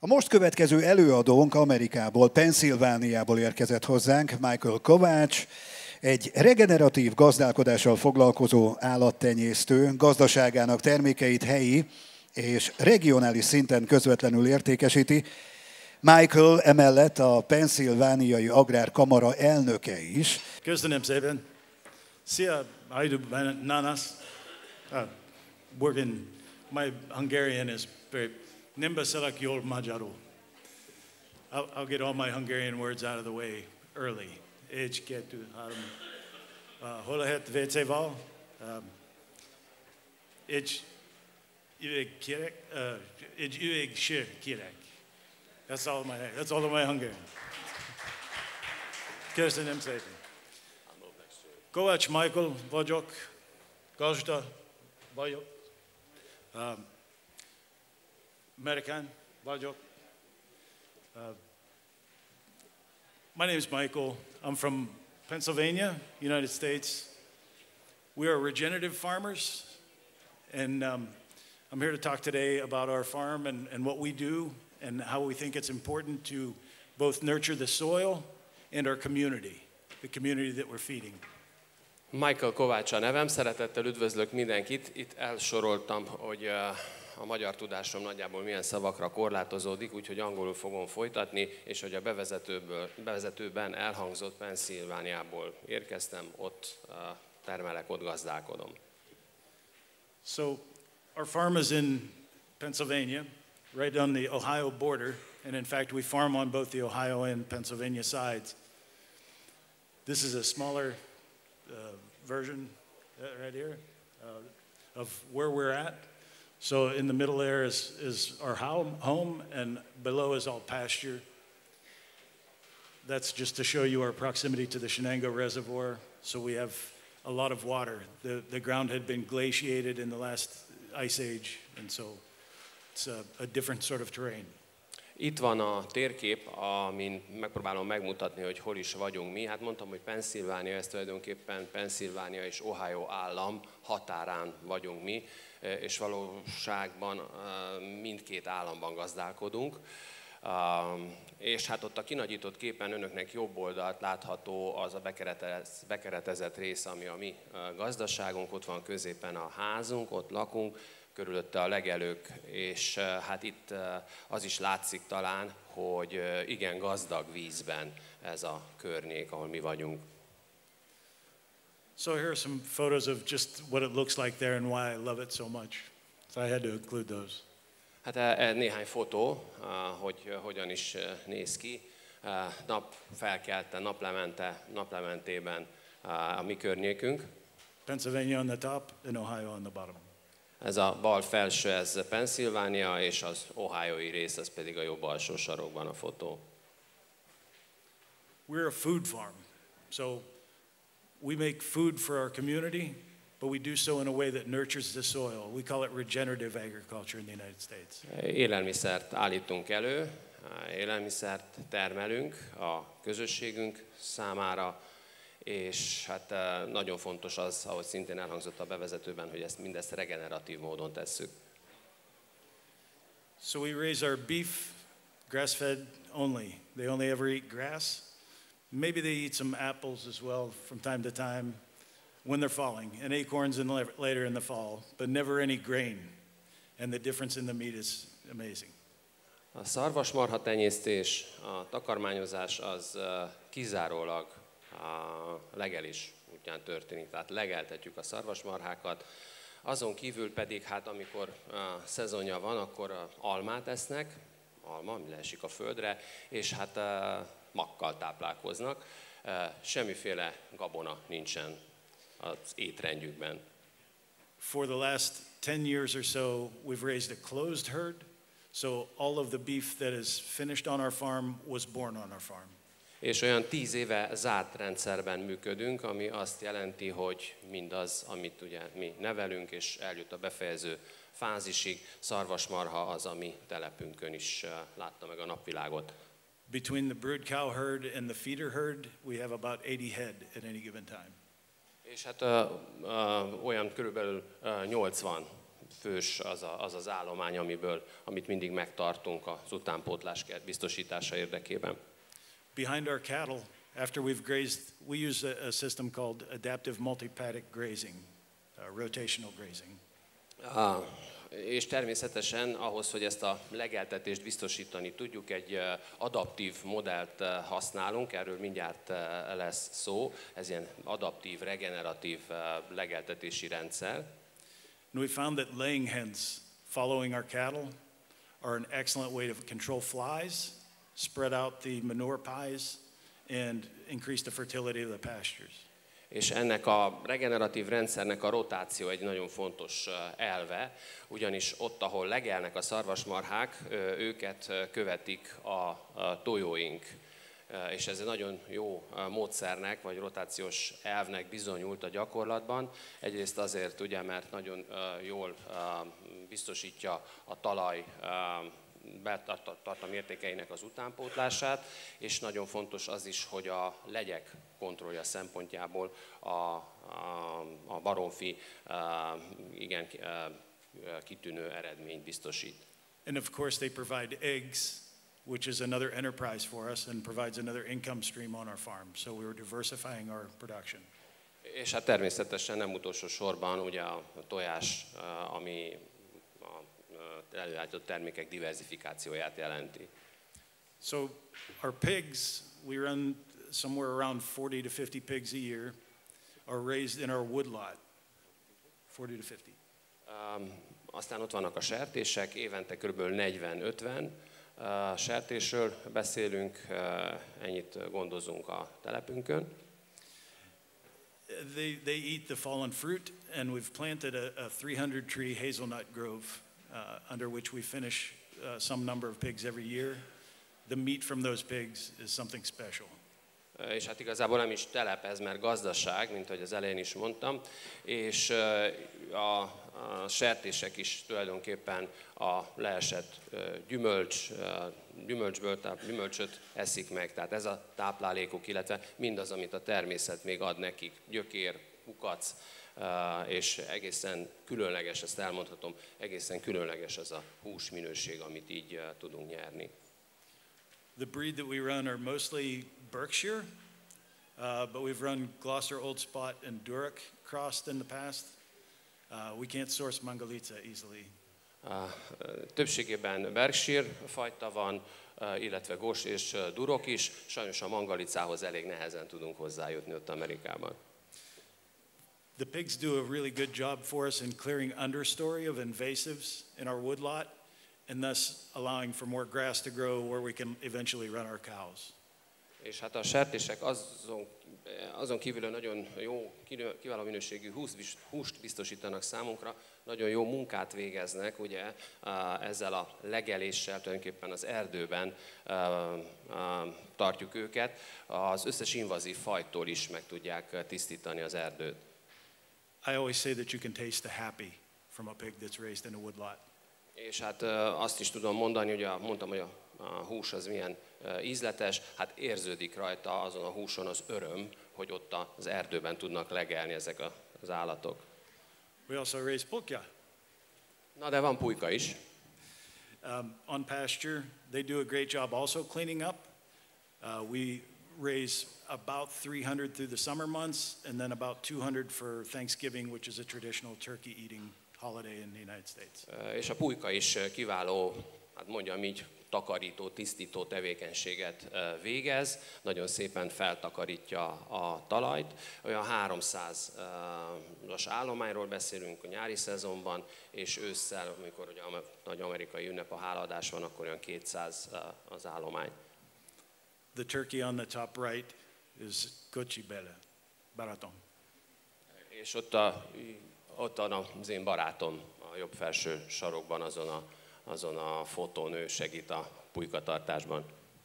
A most következő előadónk Amerikából, Pennsylvániából érkezett hozzánk, Kovach, egy regeneratív gazdálkodással foglalkozó állattenyésztő, gazdaságának termékeit helyi és regionális szinten közvetlenül értékesíti. Michael emellett a Pennsylvániai Agrárkamara elnöke is. Köszönöm szépen. Szia, nanas. Working, my Hungarian is very... Nem beszélek jól magyarul. I'll get all my Hungarian words out of the way early. Egy, kettő, három. Hol lehet WC-val? Egy üveg kérek. Egy üveg sör kérek. That's all of my Hungarian. Köszönöm szépen. Kovach Michael vagyok. Gazda vagyok. American vagyok. My name is Michael. I'm from Pennsylvania, United States. We are regenerative farmers, and I'm here to talk today about our farm and what we do and how we think it's important to both nurture the soil and our community, the community that we're feeding. Michael Kovach a nevem, szeretettel üdvözlök mindenkit. Itt elsoroltam, hogy a magyar tudásom nagyjából milyen szavakra korlátozódik, úgyhogy angolul fogom folytatni, és hogy a bevezetőben elhangzott, Pennsylvániából érkeztem, ott termelek, ott gazdálkodom. So our farm is in Pennsylvania, right on the Ohio border, and in fact we farm on both the Ohio and Pennsylvania sides. This is a smaller version right here of where we're at. So in the middle there is our home, and below is all pasture. That's just to show you our proximity to the Shenango Reservoir. So we have a lot of water. The ground had been glaciated in the last ice age, and so it's a different sort of terrain. Itt van a térkép, amin megpróbálom megmutatni, hogy hol is vagyunk mi. Hát mondtam, hogy Pennsylvánia, ez tulajdonképpen Pennsylvánia és Ohio állam határán vagyunk mi, és valóságban mindkét államban gazdálkodunk. És hát ott a kinagyított képen önöknek jobb oldalt látható az a bekeretezett rész, ami a mi gazdaságunk, ott van középen a házunk, ott lakunk, körülötte a legelők, és hát itt az is látszik talán, hogy igen gazdag vízben ez a környék, ahol mi vagyunk. So here are some photos of just what it looks like there and why I love it so much. So I had to include those. Hát néhány fotó, hogy hogyan is néz ki. Nap felkelte, naplementében a mi környékünk. Pennsylvania on the top and Ohio on the bottom. Ez a bal felső, ez Pennsylvánia, és az Ohioi rész, ez pedig a jobb alsó sarokban a fotó. We're a food farm, so we make food for our community, but we do so in a way that nurtures the soil. We call it regenerative agriculture in the United States. Élelmiszert állítunk elő, élelmiszert termelünk a közösségünk számára, és hát nagyon fontos az, ahogy szintén elhangzott a bevezetőben, hogy mindezt regeneratív módon tesszük. So we raise our beef grass-fed only. They only ever eat grass. Maybe they eat some apples as well from time to time when they're falling, and acorns later in the fall, but never any grain. And the difference in the meat is amazing. A szarvasmarha tenyésztés, a takarmányozás az kizárólag a legelés útján történik, tehát legeltetjük a szarvasmarhákat. Azon kívül pedig, hát amikor szezonja van, akkor almát esznek, alma, ami leesik a földre, és hát makkal táplálkoznak. Semmiféle gabona nincsen az étrendjükben. For the last 10 years or so, we've raised a closed herd, so all of the beef that is finished on our farm was born on our farm. És olyan 10 éve zárt rendszerben működünk, ami azt jelenti, hogy mindaz, amit ugye mi nevelünk, és eljut a befejező fázisig, szarvasmarha az, ami telepünkön is látta meg a napvilágot. Between the brood cow herd and the feeder herd, we have about 80 head at any given time. És hát olyan körülbelül 80 fős az az állomány, amit mindig megtartunk az utánpótlás biztosítása érdekében. Behind our cattle, after we've grazed, we use a system called adaptive multi-paddock grazing, rotational grazing. És természetesen ahhoz, hogy ezt a legeltetést biztosítani tudjuk, egy adaptív modellt használunk, erről mindjárt lesz szó, ez ilyen adaptív, regeneratív legeltetési rendszer. And we found that laying hens following our cattle are an excellent way to control flies, spread out the manure pies, and increase the fertility of the pastures. És ennek a regeneratív rendszernek a rotáció egy nagyon fontos elve, ugyanis ott, ahol legelnek a szarvasmarhák, őket követik a tojóink. És ez egy nagyon jó módszernek, vagy rotációs elvnek bizonyult a gyakorlatban. Egyrészt azért, ugye, mert nagyon jól biztosítja a talaj tartalmi értékeinek az utánpótlását, és nagyon fontos az is, hogy a legyek kontrollja szempontjából a baromfi igen kitűnő eredményt biztosít. And of course they provide eggs, which is another enterprise for us and provides another income stream on our farm. So we were diversifying our production. És hát természetesen nem utolsó sorban ugye a tojás, ami előállított termékek diversifikációját jelenti. So our pigs, we run somewhere around 40 to 50 pigs a year, are raised in our woodlot. 40 to 50. Aztán ott vannak a sertések, évente kb. 40-50 sertésről beszélünk, ennyit gondozunk a telepünkön. They eat the fallen fruit, and we've planted a 300 tree hazelnut grove under which we finish some number of pigs every year. The meat from those pigs is something special. És hát igazából nem is telep ez, mert gazdaság, mint ahogy az elején is mondtam, és a sertések is tulajdonképpen a leesett gyümölcsöt eszik meg, tehát ez a táplálékuk, illetve mindaz, amit a természet még ad nekik, gyökér, kukac, és egészen különleges, ezt elmondhatom, egészen különleges az a húsminőség, amit így tudunk nyerni. The breed that we run are mostly Berkshire, but we've run Gloucester Old Spot and Duroc crossed in the past. We can't source Mangalitsa easily. Többségében Berkshire fajta van, illetve Gos és Duroc is. Sajnos a Mangalicához elég nehezen tudunk hozzájutni ott Amerikában. The pigs do a really good job for us in clearing understory of invasives in our woodlot, and thus allowing for more grass to grow where we can eventually run our cows. És hát a sertések azon kívül nagyon jó, kiváló minőségű húst biztosítanak számunkra, nagyon jó munkát végeznek, ugye ezzel a legeléssel tulajdonképpen az erdőben tartjuk őket, az összes invazív fajtól is meg tudják tisztítani az erdőt. I always say that you can taste the happy from a pig that's raised in a woodlot. És hát azt is tudom mondani, ugye mondtam, hogy a hús az milyen ízletes, hát érződik rajta azon a húson az öröm, hogy ott az erdőben tudnak legelni ezek az állatok. We also raise pulkja. Na, de van pulyka is. On pasture, they do a great job also cleaning up. We raise about 300 through the summer months, and then about 200 for Thanksgiving, which is a traditional turkey eating holiday in the United States. És a pulyka is kiváló, hát mondjam így, takarító, tisztító tevékenységet végez, nagyon szépen feltakarítja a talajt. Olyan 300-as állományról beszélünk a nyári szezonban, és ősszel, amikor ugye a nagy amerikai ünnep, a hálaadás van, akkor olyan 200 az állomány. The turkey on the top right is Cochibele, baraton. És ott az én barátom a jobb felső sarokban, azon a fotón ő segít a pulykatartásban.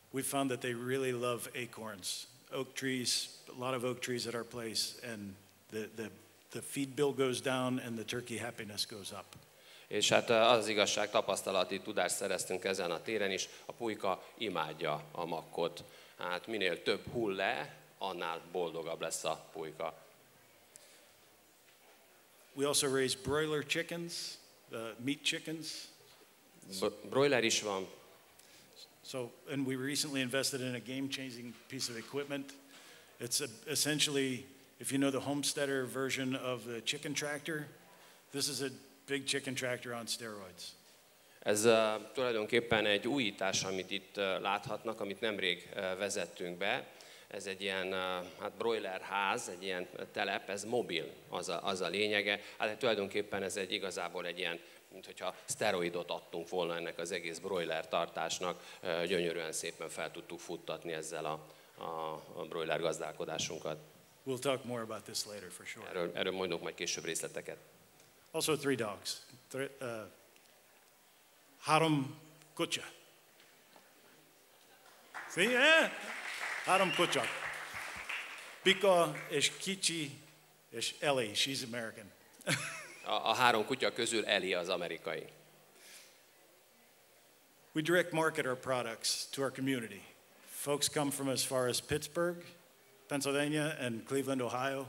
We found that they really love acorns, oak trees, a lot of oak trees at our place, and the feed bill goes down and the turkey happiness goes up. És hát az igazság, tapasztalati tudást szereztünk ezen a téren is, a pulyka imádja a makkot. Hát minél több hull le, annál boldogabb lesz a pulyka. We also raise broiler chickens, meat chickens. Broiler is van. So, and we recently invested in a game-changing piece of equipment. It's essentially, if you know the homesteader version of the chicken tractor, this is a big chicken tractor on steroids. Ez tulajdonképpen egy újítás, amit itt láthatnak, amit nemrég vezettünk be. Ez egy ilyen broiler ház, egy ilyen telep, ez mobil, az a lényege. Hát tulajdonképpen ez igazából egy ilyen, mint hogyha szteroidot adtunk volna ennek az egész broiler tartásnak. Gyönyörűen szépen fel tudtuk futtatni ezzel a broiler gazdálkodásunkat. We'll talk more about this later for sure. Erről mondok majd később részleteket. Also 3 dogs. Három kutya. See? Yeah. Három kutya. Pika és Kicsi és Ellie, she's American. A 3 kutya közül Ellie az amerikai. We direct market our products to our community. Folks come from as far as Pittsburgh, Pennsylvania, and Cleveland, Ohio.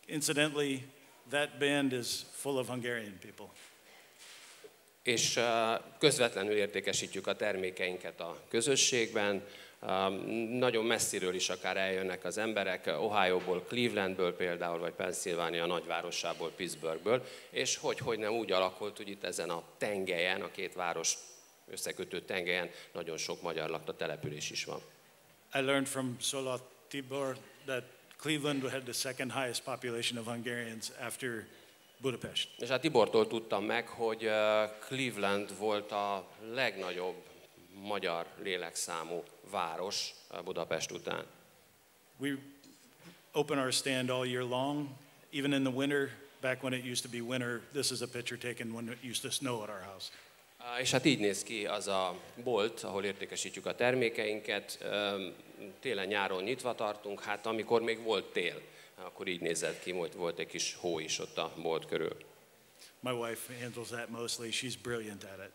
Incidentally, that band is full of Hungarian people. És közvetlenül értékesítjük a termékeinket a közösségben. Nagyon messziről is akár eljönnek az emberek, Ohioból, Clevelandből például, vagy Pennsylvania nagyvárosából, Pittsburghből, és hogy nem úgy alakult, hogy itt ezen a tengelyen, a két város összekötő tengelyen nagyon sok magyar lakta település is van. I learned from Sola Tibor that Cleveland had the second highest population of Hungarians after Budapest. És hát Tibortól tudtam meg, hogy Cleveland volt a legnagyobb magyar lélekszámú város Budapest után. We open our stand all year long, even in the winter, back when it used to be winter. This is a picture taken when it used to snow at our house. És hát így néz ki az a bolt, ahol értékesítjük a termékeinket. Télen-nyáron nyitva tartunk, hát amikor még volt tél, akkor így nézett ki, volt egy kis hó is ott a bolt körül. My wife handles that mostly. She's brilliant at it.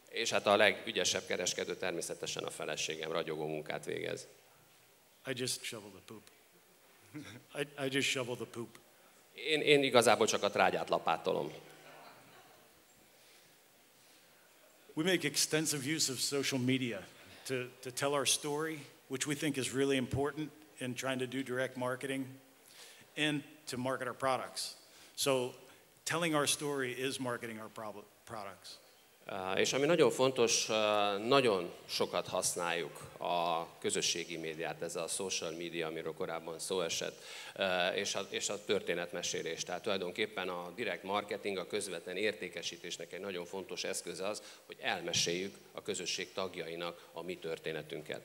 És hát a legügyesebb kereskedő természetesen a feleségem, ragyogó munkát végez. I just shovel the poop. I just shovel the poop. Én igazából csak a trágyát lapátolom. We make extensive use of social media to tell our story, which we think is really important in trying to do direct marketing and to market our products. So telling our story is marketing our products. És ami nagyon fontos, nagyon sokat használjuk a közösségi médiát, ez a social media, amiről korábban szó esett, és a történetmesélés. Tehát tulajdonképpen a direct marketing, a közvetlen értékesítésnek egy nagyon fontos eszköze az, hogy elmeséljük a közösség tagjainak a mi történetünket.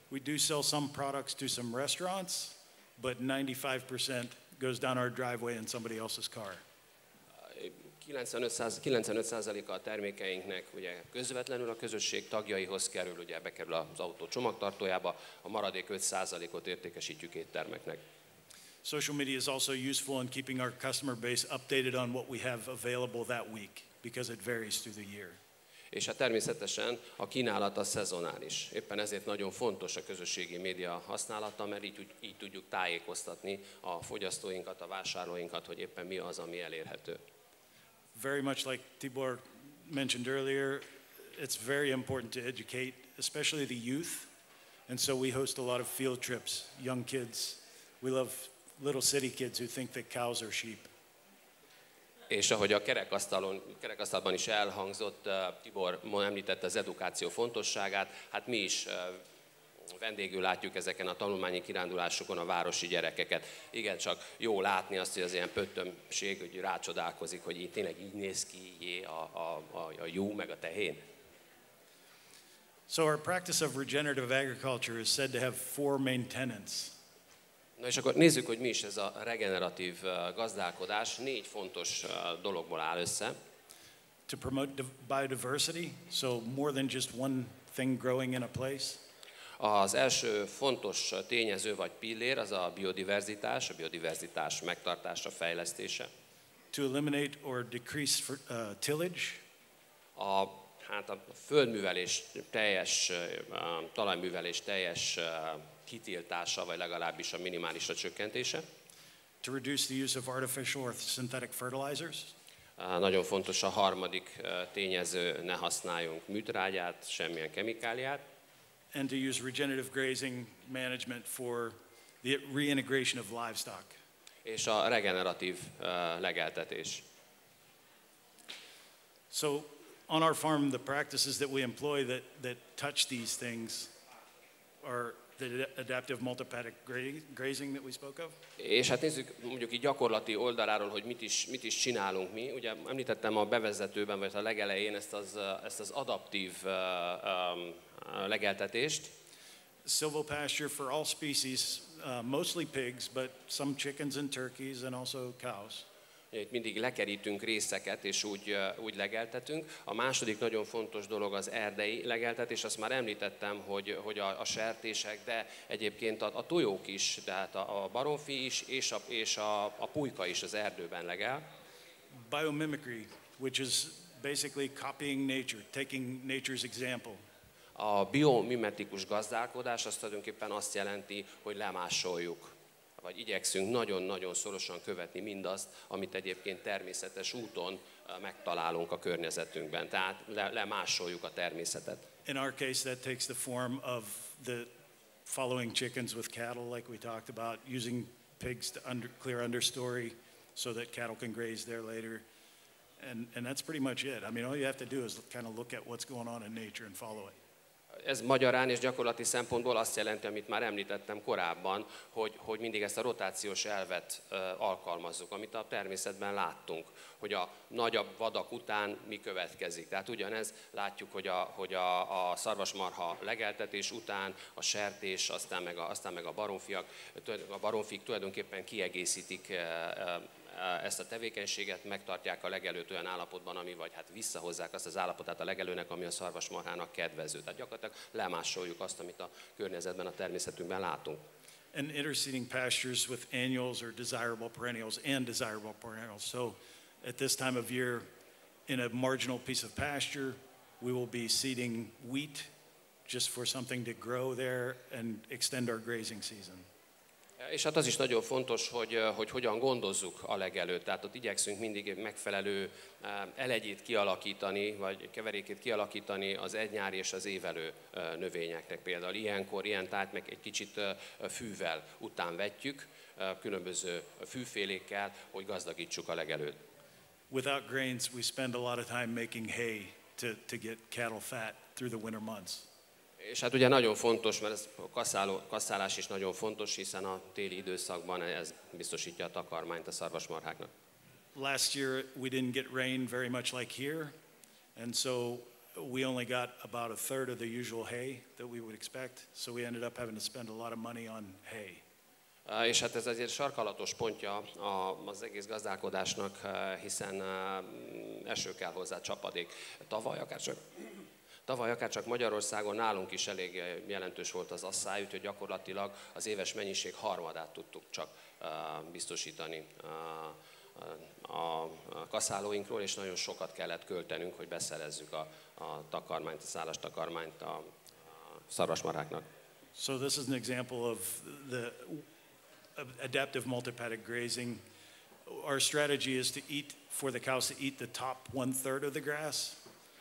We do sell some products to some restaurants, but 95% goes down our driveway in somebody else's car. 95%-a a termékeinknek ugye közvetlenül a közösség tagjaihoz kerül, ugye bekerül az autó csomagtartójába, a maradék 5%-ot értékesítjük éttermeknek. Social media is also useful in keeping our customer base updated on what we have available that week, because it varies through the year. És hát természetesen a kínálat a szezonális. Éppen ezért nagyon fontos a közösségi média használata, mert így tudjuk tájékoztatni a fogyasztóinkat, a vásárlóinkat, hogy éppen mi az, ami elérhető. Very much like Tibor mentioned earlier, it's very important to educate, especially the youth. And so we host a lot of field trips, young kids. We love little city kids who think that cows are sheep. És ahogy a kerekasztalban is elhangzott, Tibor említette az edukáció fontosságát, hát mi is vendégül látjuk ezeken a tanulmányi kirándulásokon a városi gyerekeket. Igen, csak jó látni azt, hogy az ilyen pöttömség, hogy rácsodálkozik, hogy így tényleg így néz ki a jó meg a tehén. So our practice of regenerative agriculture is said to have 4 main tenets. Na és akkor nézzük, hogy mi is ez a regeneratív gazdálkodás. 4 fontos dologból áll össze. To promote biodiversity, so more than just one thing growing in a place. Az első fontos tényező vagy pillér az a biodiverzitás megtartása, fejlesztése. To eliminate or decrease tillage. A földművelés teljes, talajművelés teljes kitiltása, vagy legalábbis a minimálisra csökkentése. To reduce the use of artificial or synthetic fertilizers. Nagyon fontos a harmadik tényező, ne használjunk műtrágyát, semmilyen kemikáliát. And to use regenerative grazing management for the reintegration of livestock. És a regeneratív legeltetés. So on our farm, the practices that we employ that touch these things are the adaptive multipadic grazing that we spoke of. És hát nézzük mondjuk így gyakorlati oldaláról, hogy mit is csinálunk mi. Ugye említettem a bevezetőben, vagy a legelején ezt az adaptív legeltetést. Silvopasture for all species, mostly pigs, but some chickens and turkeys and also cows. Itt mindig lekerítünk részeket, és úgy legeltetünk. A második nagyon fontos dolog az erdei legeltetés, azt már említettem, hogy a sertések, de egyébként a tojók is, tehát a baromfi is, és a pulyka is az erdőben legel. Biomimicry, which is basically copying nature, taking nature's example. A biomimetikus gazdálkodás az tulajdonképpen azt jelenti, hogy lemásoljuk, vagy igyekszünk nagyon-nagyon szorosan követni mindazt, amit egyébként természetes úton megtalálunk a környezetünkben. Tehát lemásoljuk a természetet. In our case, that takes the form of the following chickens with cattle, like we talked about, using pigs to clear understory so that cattle can graze there later. And that's pretty much it. I mean, all you have to do is kind of look at what's going on in nature and follow it. Ez magyarán és gyakorlati szempontból azt jelenti, amit már említettem korábban, hogy mindig ezt a rotációs elvet alkalmazzuk, amit a természetben láttunk, hogy a nagyobb vadak után mi következik. Tehát ugyanez látjuk, hogy a szarvasmarha legeltetés után a sertés, aztán meg a baromfik tulajdonképpen kiegészítik ezt a tevékenységet, megtartják a legelőt olyan állapotban, ami vagy hát visszahozzák azt az állapotát a legelőnek, ami a szarvasmarhának kedvező. Tehát gyakorlatilag lemásoljuk azt, amit a környezetben, a természetünkben látunk. And interseeding pastures with annuals or desirable perennials and desirable perennials. So at this time of year, in a marginal piece of pasture, we will be seeding wheat just for something to grow there and extend our grazing season. És hát az is nagyon fontos, hogy hogyan gondozzuk a legelőt. Tehát ott igyekszünk mindig megfelelő elegyét kialakítani, vagy keverékét kialakítani az egynyári és az évelő növényeknek. Például ilyenkor, ilyen tájt meg egy kicsit fűvel utánvetjük, különböző fűfélékkel, hogy gazdagítsuk a legelőt. Without grains, we spend a lot of time making hay to get cattle fat through the winter months. És hát ugye nagyon fontos, mert a kasszálás is nagyon fontos, hiszen a téli időszakban ez biztosítja a takarmányt a szarvasmarháknak. Last year we didn't get rain very much like here, and so we only got about a third of the usual hay that we would expect, so we ended up having to spend a lot of money on hay. És hát ez azért sarkalatos pontja az egész gazdálkodásnak, hiszen eső kell hozzá, csapadék. Tavaly akárcsak Magyarországon nálunk is elég jelentős volt az asszály, úgyhogy gyakorlatilag az éves mennyiség harmadát tudtuk csak biztosítani a kaszálóinkról, és nagyon sokat kellett költenünk, hogy beszerezzük a takarmányt, a szálas takarmányt a szarvasmarháknak. So this is an example of the adaptive multipadic grazing. Our strategy is to eat, for the cows to eat the top 1/3 of the grass,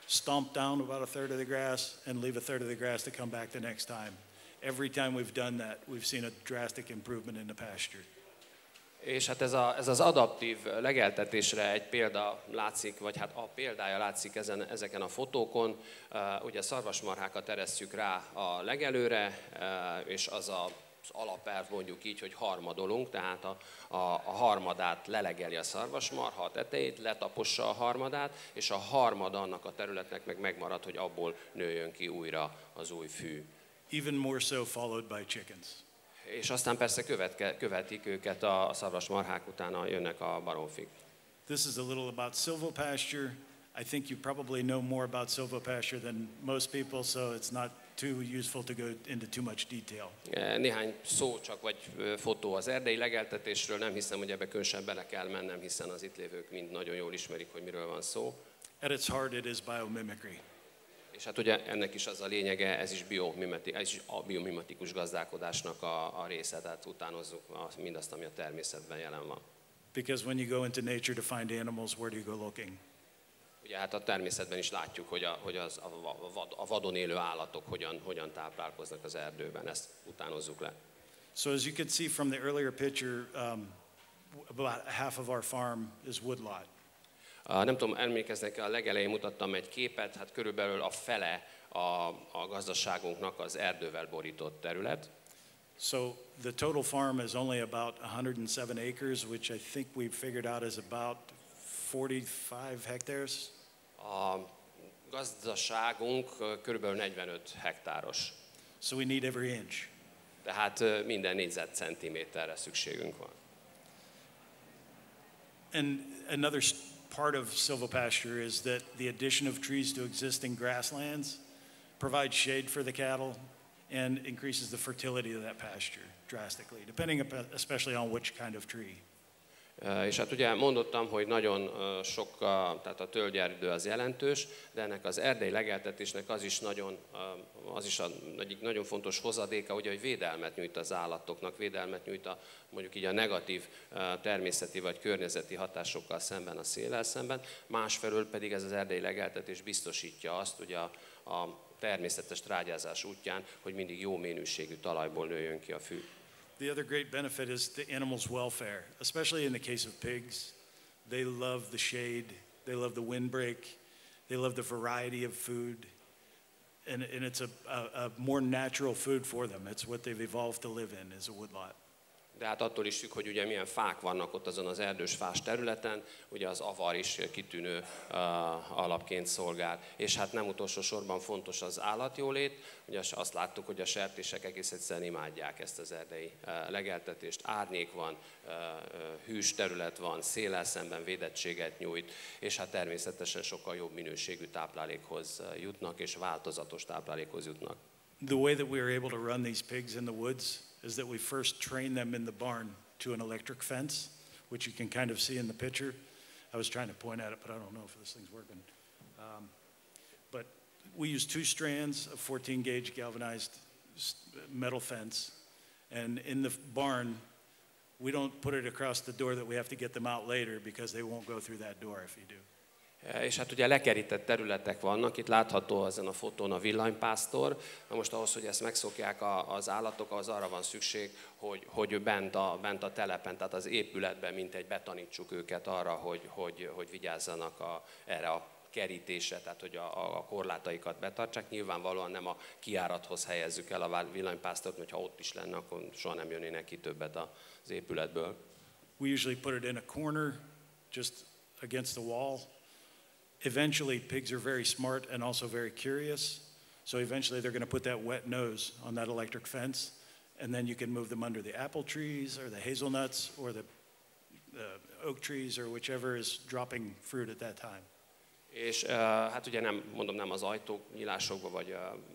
stomp down about a third of the grass, and leave a third of the grass to come back the next time. Every time we've done that, we've seen a drastic improvement in the pasture. És hát ez az adaptív legeltetésre egy példa látszik, vagy hát a példája látszik ezeken a fotókon. Ugye szarvasmarhákat eresszük rá a legelőre, és az az alapelv mondjuk így, hogy harmadolunk, tehát a harmadát lelegeli a szarvasmarha, a tetejét, letapossa a harmadát, és a harmada annak a területnek meg megmarad, hogy abból nőjön ki újra az új fű. Even more so followed by chickens. És aztán persze követik őket a szarvasmarhák, utána jönnek a baromfik. This is a little about silvopasture. I think you probably know more about silvopasture than most people, so it's not too useful to go into too much detail. Néhány szó csak, vagy fotó az erdei legeltetésről, nem hiszem, hogy ebbe különösen bele kell mennem, hiszen az itt lévők mind nagyon jól ismerik, hogy miről van szó. At its heart it is biomimicry. És hát ugye ennek is az a lényege, ez is a biomimetikus gazdálkodásnak a része, tehát utánozzuk mindazt, ami a természetben jelen van. Because when you go into nature to find animals, where do you go looking? Ugye hát a természetben is látjuk, hogy a vadon élő állatok hogyan táplálkoznak az erdőben, ezt utánozzuk le. So as you can see from the earlier picture, about half of our farm is woodlot. Nem tudom, emlékeznek, a legelején mutattam egy képet, hát körülbelül a fele a gazdaságunknak az erdővel borított terület. So the total farm is only about 107 acres, which I think we've figured out is about 45 hectares. A gazdaságunk körülbelül 45 hektáros. So we need every inch. Tehát minden négyzetcentiméterre szükségünk van. And another part of silvopasture is that the addition of trees to existing grasslands provides shade for the cattle and increases the fertility of that pasture drastically, depending especially on which kind of tree. És hát ugye mondottam, hogy nagyon sok, tehát a tölgyerdő az jelentős, de ennek az erdei legeltetésnek az is egyik nagyon fontos hozadéka, ugye, hogy védelmet nyújt az állatoknak, védelmet nyújt mondjuk így a negatív természeti vagy környezeti hatásokkal szemben, a széllel szemben, másfelől pedig ez az erdei legeltetés biztosítja azt, ugye a természetes trágyázás útján, hogy mindig jó minőségű talajból nőjön ki a fű. The other great benefit is the animal's welfare, especially in the case of pigs. They love the shade, they love the windbreak, they love the variety of food, and it's a more natural food for them. It's what they've evolved to live in, is a woodlot. De hát attól is függ, hogy ugye milyen fák vannak ott azon az erdős fás területen, ugye az avar is kitűnő alapként szolgál. És hát nem utolsó sorban fontos az állatjólét, ugye azt láttuk, hogy a sertések egész egyszerűen imádják ezt az erdei legeltetést. Árnyék van, hűs terület van, széllel szemben védettséget nyújt, és hát természetesen sokkal jobb minőségű táplálékhoz jutnak, és változatos táplálékhoz jutnak. The way that we are able to run these pigs in the woods is that we first train them in the barn to an electric fence, which you can kind of see in the picture. I was trying to point at it, but I don't know if this thing's working. But we use 2 strands of 14 gauge galvanized metal fence, and in the barn, we don't put it across the door that we have to get them out later because they won't go through that door if you do. És hát ugye lekerített területek vannak, itt látható ezen a fotón a villanypásztor. Na most ahhoz, hogy ezt megszokják az állatok, az arra van szükség, hogy bent a telepen, tehát az épületben mintegy betanítsuk őket arra, hogy vigyázzanak erre a kerítésre, tehát hogy a korlátaikat betartsák. Nyilvánvalóan nem a kijárathoz helyezzük el a villanypásztort, mert ha ott is lenne, akkor soha nem jönnének ki többet az épületből. We usually put it in a corner, just against the wall. Eventually, pigs are very smart and also very curious. So eventually they're going to put that wet nose on that electric fence, and then you can move them under the apple trees or the hazelnuts or the oak trees or whichever is dropping fruit at that time. És hát ugye nem az ajtónyílásokba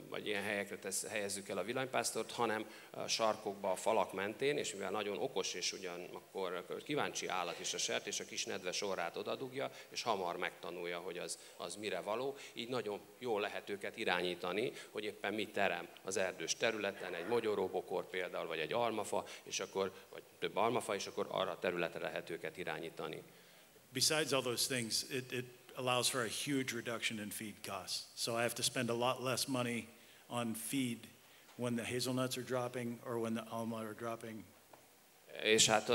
vagy ilyen helyekre helyezzük el a villanypásztort, hanem sarkokba, a falak mentén, és mivel nagyon okos és ugyanakkor kíváncsi állat is a sertés, a kis nedves orrát odadugja, és hamar megtanulja, hogy az mire való. Így nagyon jól lehet őket irányítani, hogy éppen mit terem az erdős területen, egy mogyoróbokor például, vagy egy almafa, vagy több almafa, és akkor arra a területre lehet őket irányítani. Besides all those things, it allows for a huge reduction in feed costs. So I have to spend a lot less money on feed when the hazelnuts are dropping or when the alma are dropping. És hát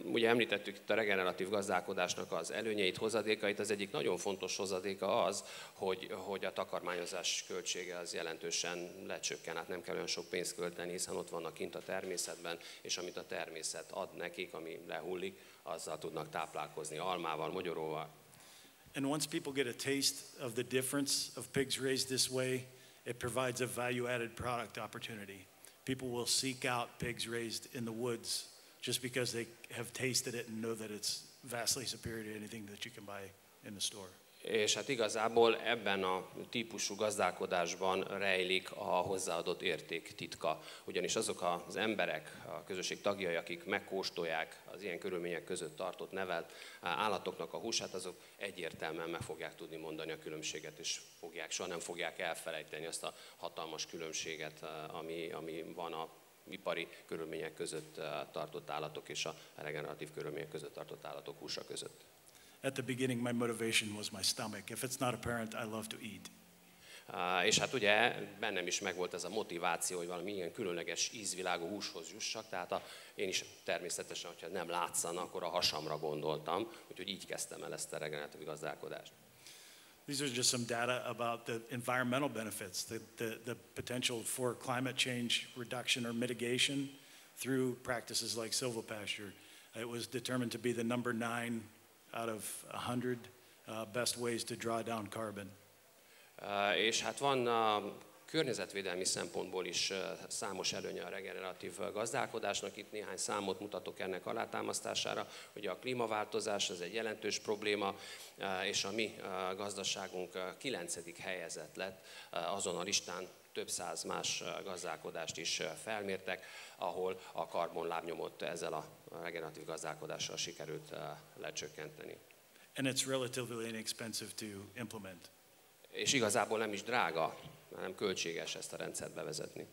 ugye említettük itt a regeneratív gazdálkodásnak az előnyeit, hozadékait. Az egyik nagyon fontos hozadéka az, hogy a takarmányozás költsége az jelentősen lecsökken, hát nem kell olyan sok pénzt költeni, hiszen ott vannak kint a természetben, és amit a természet ad nekik, ami lehullik, azzal tudnak táplálkozni, almával, mogyoróval. And once people get a taste of the difference of pigs raised this way, it provides a value-added product opportunity. People will seek out pigs raised in the woods just because they have tasted it and know that it's vastly superior to anything that you can buy in the store. És hát igazából ebben a típusú gazdálkodásban rejlik a hozzáadott érték titka. Ugyanis azok az emberek, a közösség tagjai, akik megkóstolják az ilyen körülmények között tartott, nevelt állatoknak a húsát, azok egyértelműen meg fogják tudni mondani a különbséget, és soha nem fogják elfelejteni azt a hatalmas különbséget, ami van a ipari körülmények között tartott állatok és a regeneratív körülmények között tartott állatok húsa között. At the beginning, my motivation was my stomach. If it's not apparent, I love to eat. És hát ugye bennem is megvolt ez a motiváció, hogy valami ilyen különleges ízvilágú húshoz jussak, tehát én is természetesen, hogyha nem látszana, akkor a hasamra gondoltam, úgyhogy így kezdtem el ezt a regeneratív gazdálkodást. These are just some data about the environmental benefits, the potential for climate change reduction or mitigation through practices like silvopasture. It was determined to be the number 9 out of 100 best ways to draw down carbon. És hát van környezetvédelmi szempontból is számos előnye a regeneratív gazdálkodásnak. Itt néhány számot mutatok ennek alátámasztására. Ugye a klímaváltozás ez egy jelentős probléma, és a mi gazdaságunk 9. helyezett lett azon a listán, több száz más gazdálkodást is felmértek, ahol a karbonlábnyomot ezzel a regeneratív gazdálkodással sikerült lecsökkenteni. And it's relatively inexpensive to implement. És igazából nem is drága, nem költséges ezt a rendszert bevezetni.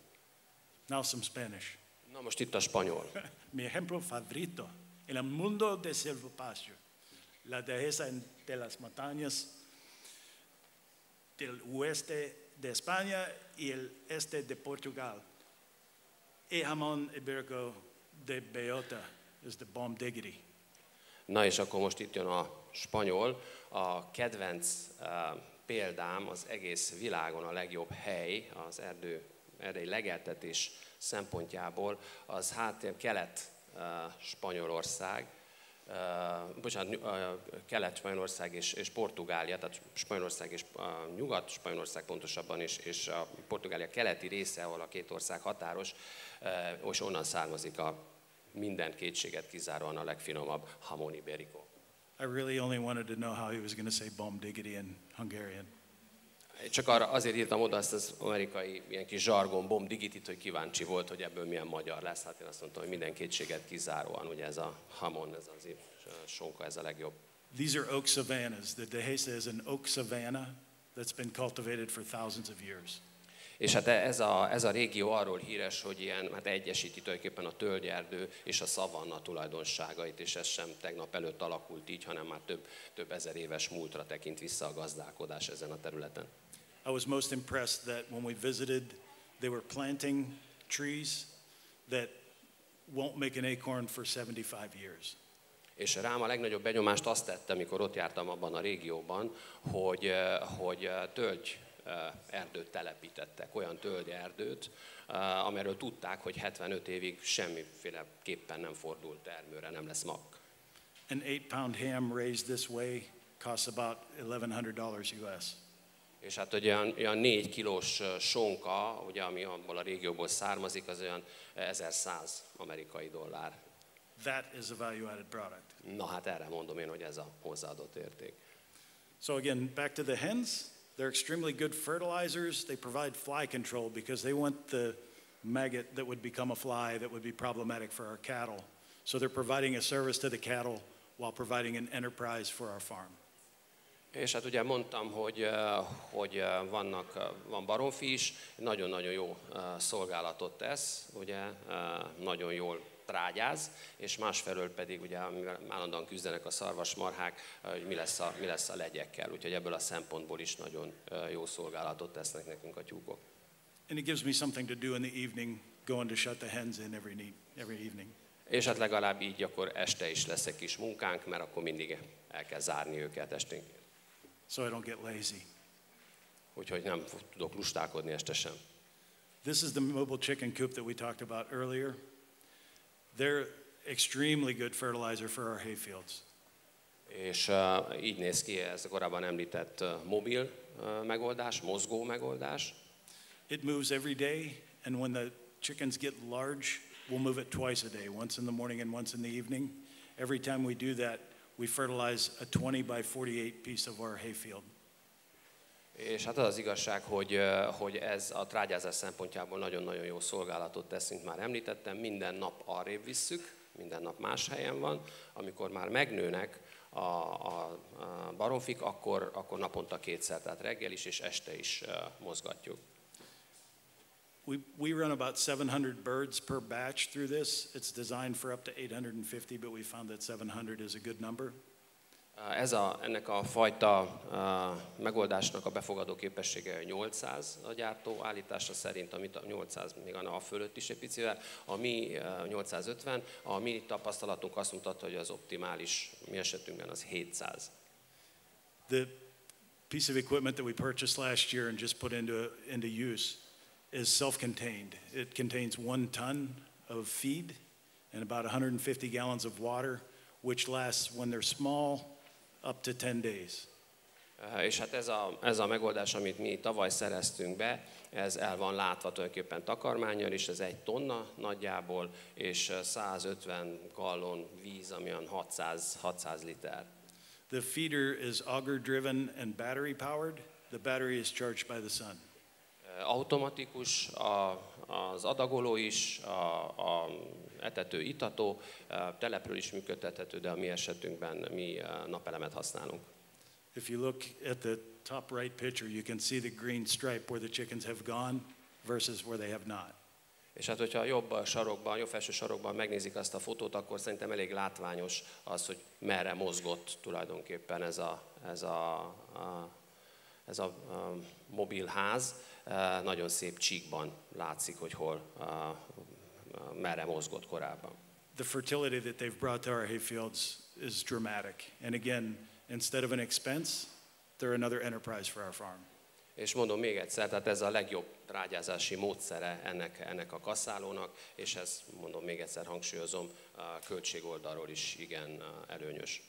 Now some Spanish. Na most itt a spanyol. Mi ejemplo favorito en el mundo de silvopasture, la dehesa de las montañas del oeste de España y el este de Portugal. El jamón ibérico de bellota is the bomb diggity. Na és akkor most itt jön a spanyol. A kedvenc példám az egész világon a legjobb hely az erdei legeltetés szempontjából, az hát Kelet-Spanyolország, Kelet-Spanyolország és Portugália, tehát Spanyolország és Nyugat-Spanyolország pontosabban, és a Portugália keleti része, ahol a két ország határos, és onnan származik a minden kétséget kizáróan a legfinomabb jamón ibérico. I really only wanted to know how he was going to say bomb diggity in Hungarian. Csak azért írtam oda azt az amerikai ilyen kis zsargon bomb digitit, hogy kíváncsi volt, hogy ebből milyen magyar lesz. Hát én azt mondtam, hogy minden kétséget kizáróan, ugye ez a jamón, ez az sonka, ez a legjobb. These are oak savannas. The dehesa is an oak savanna that's been cultivated for thousands of years. És hát ez a régió arról híres, hogy ilyen, hát egyesíti tulajdonképpen a tölgyerdő és a szavanna tulajdonságait, és ez sem tegnap előtt alakult így, hanem már több ezer éves múltra tekint vissza a gazdálkodás ezen a területen. I was most impressed that when we visited, they were planting trees that won't make an acorn for 75 years. És rám a legnagyobb benyomást azt tette, amikor ott jártam abban a régióban, hogy tölgy erdőt telepítettek, olyan tölgyerdőt, amiről tudták, hogy 75 évig semmiféleképpen nem fordul termőre, nem lesz mag. An 8-pound ham raised this way costs about $1,100 US. És hát olyan 4 kilós sonka, ugye, ami abból a régióból származik, az olyan 1100 amerikai dollár. That is a value-added product. Na hát erre mondom én, hogy ez a hozzáadott érték. So again, back to the hens. They're extremely good fertilizers. They provide fly control because they want the maggot that would become a fly that would be problematic for our cattle. So they're providing a service to the cattle while providing an enterprise for our farm. És hát ugye mondtam, hogy van baromfi is, nagyon-nagyon jó szolgálatot tesz, ugye nagyon jól trágyáz, és másfelől pedig ugye állandóan küzdenek a szarvasmarhák, hogy mi lesz a legyekkel, úgyhogy ebből a szempontból is nagyon jó szolgálatot tesznek nekünk a tyúkok. And it gives me something to do in the evening, going to shut the hens in every evening. És hát legalább így akkor este is lesz egy kis munkánk, mert akkor mindig el kell zárni őket esténként. So I don't get lazy. Úgyhogy nem tudok lustálkodni este sem. This is the mobile chicken coop that we talked about earlier. They're extremely good fertilizer for our hayfields. És így néz ki ez a korábban említett mobil megoldás, mozgó megoldás. It moves every day, and when the chickens get large, we'll move it twice a day, once in the morning and once in the evening. Every time we do that, we fertilize a 20 by 48 piece of our hayfield. És hát az az igazság, hogy ez a trágyázás szempontjából nagyon-nagyon jó szolgálatot tesz, mint már említettem, minden nap arrébb visszük, minden nap más helyen van. Amikor már megnőnek a baromfik, akkor naponta kétszer, tehát reggel is és este is mozgatjuk. We run about 700 birds per batch through this. It's designed for up to 850, but we found that 700 is a good number. Ennek a fajta megoldásnak a befogadó képessége 800 a gyártó állítása szerint, amit a 800 még a fölött is egy picivel, a mi 850, a mi tapasztalatunk azt mutatta, hogy az optimális mi esetünkben az 700. The piece of equipment that we purchased last year and just put into use is self-contained. It contains 1 ton of feed and about 150 gallons of water, which lasts, when they're small, up to 10 days. És hát ez a megoldás, amit mi tavaly szereztünk be, ez el van látva tulajdonképpen takarmánnyal is, ez 1 tonna nagyjából, és 150 gallon víz, ami olyan 600 liter. The feeder is auger driven and battery powered. The battery is charged by the sun. Automatikus, az adagoló is, a etető, itató, telepről is működtethető, de a mi esetünkben mi napelemet használunk. If you look at the top right picture, you can see the green stripe where the chickens have gone versus where they have not. És hát, hogyha a jobb felső sarokban megnézik azt a fotót, akkor szerintem elég látványos az, hogy merre mozgott tulajdonképpen ez a mobilház. Nagyon szép csíkban látszik, hogy hol, merre mozgott korábban. The fertility that they've brought to our hayfields is dramatic. And again, instead of an expense, they're another enterprise for our farm. És mondom még egyszer, tehát ez a legjobb trágyázási módszere ennek a kasszálónak, és ez, mondom még egyszer, hangsúlyozom, a költségoldalról is igen előnyös.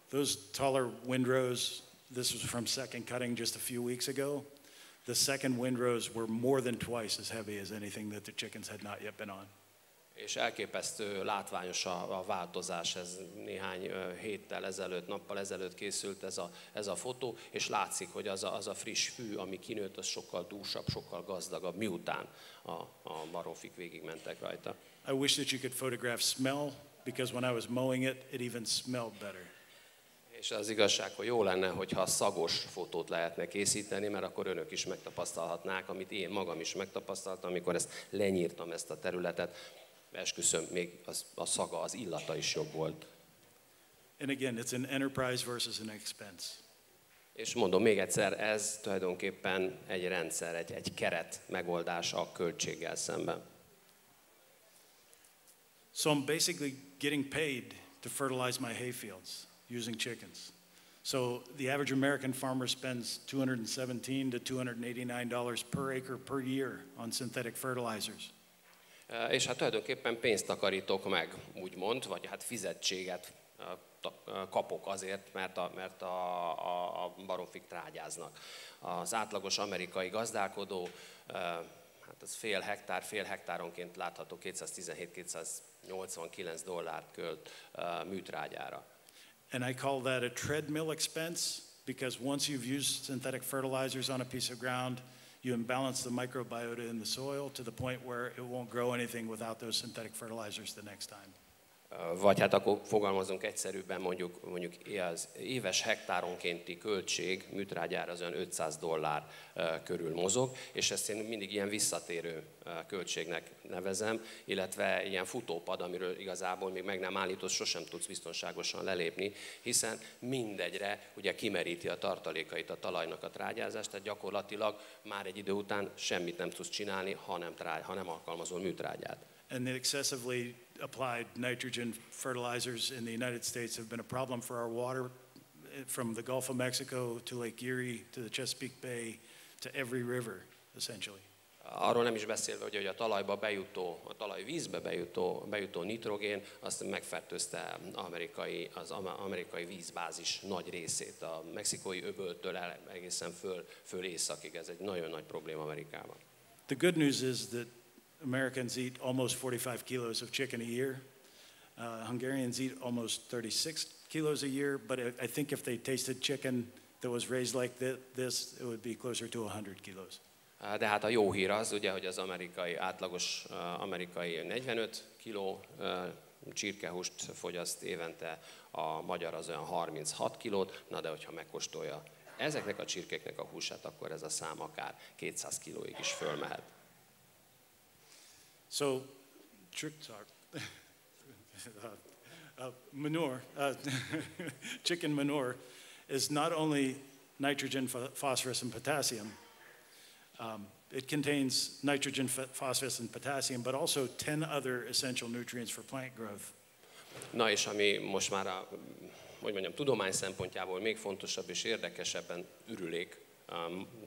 Those taller windrows, this was from second cutting just a few weeks ago. The second windrows were more than twice as heavy as anything that the chickens had not yet been on. És elképesztő látványos a változás, ez néhány nappal ezelőtt készült ez a fotó, és látszik, hogy az a friss fű, ami kinőtt, az sokkal dúsabb, sokkal gazdagabb, miután a baromfik végigmentek rajta. I wish that you could photograph smell, because when I was mowing it, it even smelled better. És az igazság, hogy jó lenne, hogyha szagos fotót lehetne készíteni, mert akkor önök is megtapasztalhatnák, amit én magam is megtapasztaltam, amikor lenyírtam ezt a területet. Esküszöm, még a szaga, az illata is jobb volt. And again, it's an enterprise versus an expense. És mondom még egyszer, ez tulajdonképpen egy rendszer, egy keret megoldás a költséggel szemben. So I'm basically getting paid to fertilize my hayfields using chickens. So the average American farmer spends $217 to $289 per acre per year on synthetic fertilizers. És hát tulajdonképpen pénzt takarítok meg, úgymond, vagy hát fizetséget kapok azért, mert a baromfik trágyáznak. Az átlagos amerikai gazdálkodó, hát az fél hektáronként látható $217-289 költ műtrágyára. And I call that a treadmill expense, because once you've used synthetic fertilizers on a piece of ground, you imbalance the microbiota in the soil to the point where it won't grow anything without those synthetic fertilizers the next time. Vagy hát akkor fogalmazunk egyszerűbben, mondjuk az éves hektáronkénti költség műtrágyára az olyan $500 körül mozog, és ezt én mindig ilyen visszatérő költségnek nevezem, illetve ilyen futópad, amiről igazából még meg nem állított, sosem tudsz biztonságosan lelépni, hiszen mindegyre ugye kimeríti a tartalékait a talajnak a trágyázást, tehát gyakorlatilag már egy idő után semmit nem tudsz csinálni, ha nem alkalmazol műtrágyát. And the excessively applied nitrogen fertilizers in the United States have been a problem for our water, from the Gulf of Mexico to Lake Erie to the Chesapeake Bay to every river, essentially. Arról nem is beszélve, hogy a talajvízbe bejutó nitrogén, azt megfertőzte az amerikai vízbázis nagy részét, a mexikói öböltől egészen föl északig. Ez egy nagyon nagy probléma Amerikában. The good news is that Americans eat almost 45 kilos of chicken a year. Hungarians eat almost 36 kilos a year, but I think if they tasted chicken that was raised like this, it would be closer to 100 kilos. De hát a jó hír az, ugye, hogy az átlagos amerikai 45 kiló csirkehúst fogyaszt évente, a magyar az olyan 36 kilót, na de hogyha megkóstolja ezeknek a csirkéknek a húsát, akkor ez a szám akár 200 kilóig is fölmehet. So, manure, chicken manure is not only nitrogen, phosphorus, and potassium. It contains nitrogen, phosphorus, and potassium, but also 10 other essential nutrients for plant growth. Na és ami most már a, hogy mondjam, tudomány szempontjából még fontosabb és érdekesebben ürülék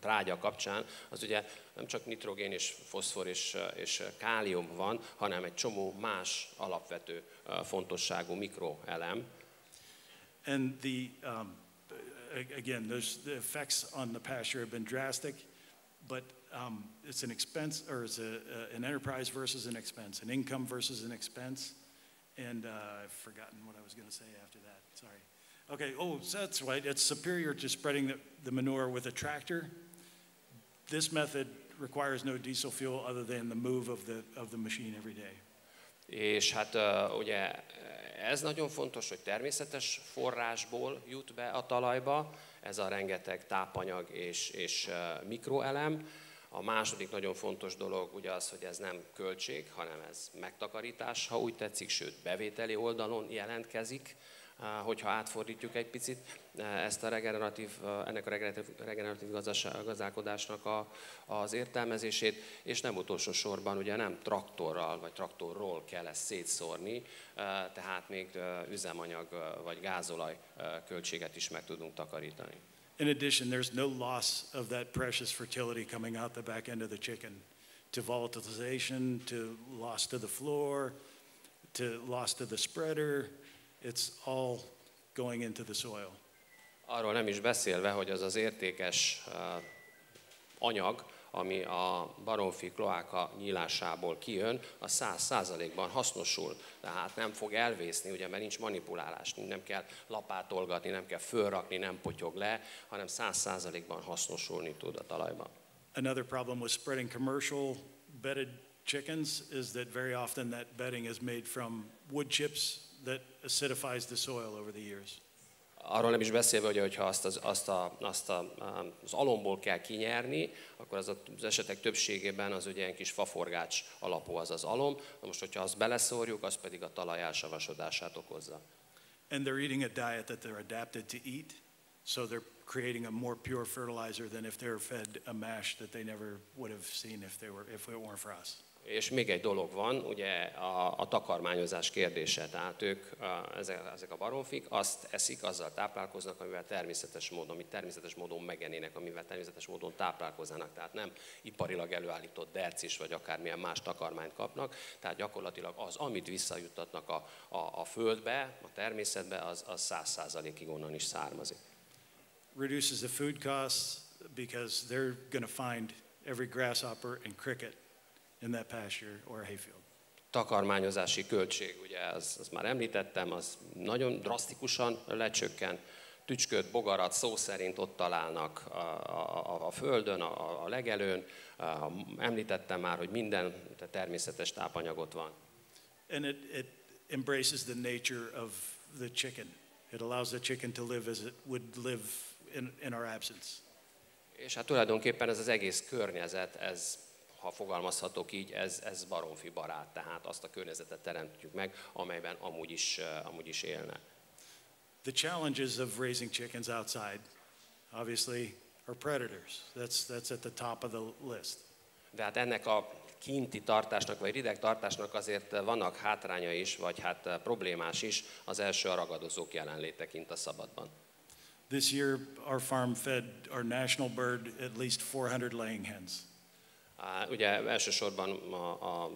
trágya kapcsán, az ugye nem csak nitrogén és foszfor és kálium van, hanem egy csomó más alapvető fontosságú mikroelem. And again, the effects on the pasture have been drastic, but it's an expense, or it's an enterprise versus an expense, an income versus an expense. And I've forgotten what I was going to say after that. Sorry. Okay. Oh, so that's right. It's superior to spreading the manure with a tractor. This method requires no diesel fuel other than the move of the machine every day. És hát ugye ez nagyon fontos, hogy természetes forrásból jut be a talajba, ez a rengeteg tápanyag és mikroelem. A második nagyon fontos dolog ugye az, hogy ez nem költség, hanem ez megtakarítás, ha úgy tetszik, sőt bevételi oldalon jelentkezik, hogyha átfordítjuk egy picit ezt ennek a regeneratív gazdálkodásnak az értelmezését, és nem utolsó sorban ugye nem traktorral vagy traktorról kell ezt szétszórni, tehát még üzemanyag vagy gázolaj költséget is meg tudunk takarítani. In addition, there's no loss of that precious fertility coming out the back end of the chicken to volatilization, to loss to the floor, to loss to the spreader. It's all going into the soil. Arról nem is beszélve, hogy az az értékes anyag, ami a baromfi kloáka nyílásából kijön, a 100%-ban hasznosul. Tehát nem fog elvészni, ugye, mert nincs manipulálás, nem kell lapátolgatni, nem kell fölrakni, nem potyog le, hanem 100%-ban hasznosulni tud a talajban. Another problem with spreading commercial bedded chickens is that very often that bedding is made from wood chips that acidifies the soil over the years. Arról nem is beszélve, hogyha azt az alomból kell kinyerni, akkor az esetek többségében az ugye ilyen kis faforgács alapú az alom. Na most, hogyha azt beleszórjuk, az pedig a talaj elsavasodását okozza. And they're eating a diet that they're adapted to eat, so they're creating a more pure fertilizer than if they were fed a mash that they never would have seen if it weren't for us. És még egy dolog van, ugye a takarmányozás kérdése. Tehát ők, ezek a baromfik azt eszik, azzal táplálkoznak, amivel természetes módon megenének, amivel természetes módon táplálkoznának. Tehát nem iparilag előállított dercis vagy akármilyen más takarmányt kapnak. Tehát gyakorlatilag az, amit visszajuttatnak a földbe, a természetbe, az 100%-ig onnan is származik. Reduces the food costs because they're going to find every grasshopper and cricket in that pasture or hayfield. Takarmányozási költség, ugye azt már említettem, az nagyon drasztikusan lecsökken. Tücsköt, bogarat szó szerint ott találnak a földön, a legelőn. Említettem már, hogy minden természetes tápanyagot van. And it embraces the nature of the chicken. It allows the chicken to live as it would live in our absence. És hát tulajdonképpen ez az egész környezet, ez, ha fogalmazhatok így, ez baromfi barát, tehát azt a környezetet teremtjük meg, amelyben amúgy is élne. The challenges of raising chickens outside, obviously, are predators. That's at the top of the list. De hát ennek a kinti tartásnak, vagy rideg tartásnak azért vannak hátránya is, vagy hát problémás is. Az első a ragadozók jelenléte kint a szabadban. This year, our farm fed our national bird at least 400 laying hens. Ugye elsősorban a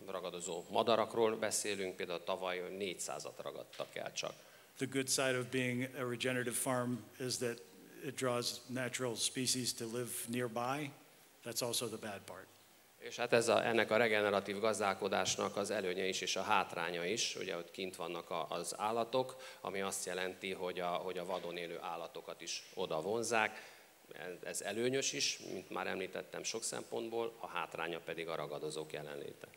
ragadozó madarakról beszélünk, például tavaly 400-at ragadtak el csak. The good side of being a regenerative farm is that it draws natural species to live nearby. That's also the bad part. És hát ennek a regeneratív gazdálkodásnak az előnye is és a hátránya is, ugye ott kint vannak az állatok, ami azt jelenti, hogy a vadon élő állatokat is oda vonzzák. Ez előnyös is, mint már említettem sok szempontból, a hátránya pedig a ragadozók jelenléte.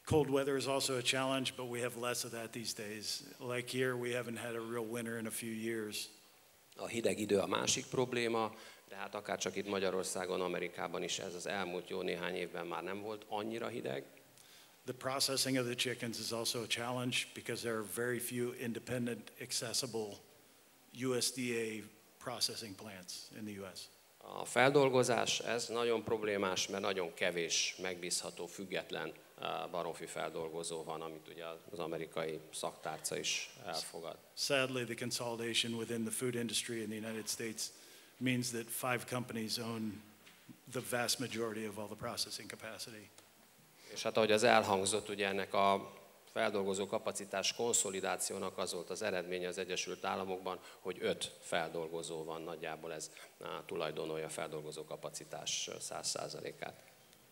Cold weather is also a challenge, but we have less of that these days. Like here, we haven't had a real winter in a few years. A hideg idő a másik probléma, de hát akár csak itt Magyarországon, Amerikában is ez az elmúlt jó néhány évben már nem volt annyira hideg. The processing of the chickens is also a challenge because there are very few independent, accessible USDA processing plants in the US. A feldolgozás, ez nagyon problémás, mert nagyon kevés megbízható, független baromfi feldolgozó van, amit ugye az amerikai szaktárca is elfogad. Sadly, the consolidation within the food industry in the United States means that 5 companies own the vast majority of all the processing capacity. És hát ahogy az elhangzott, ugye ennek a feldolgozó kapacitás konszolidációnak az volt az eredménye az Egyesült Államokban, hogy 5 feldolgozó van, nagyjából ez tulajdonolja a feldolgozó kapacitás 100%-át.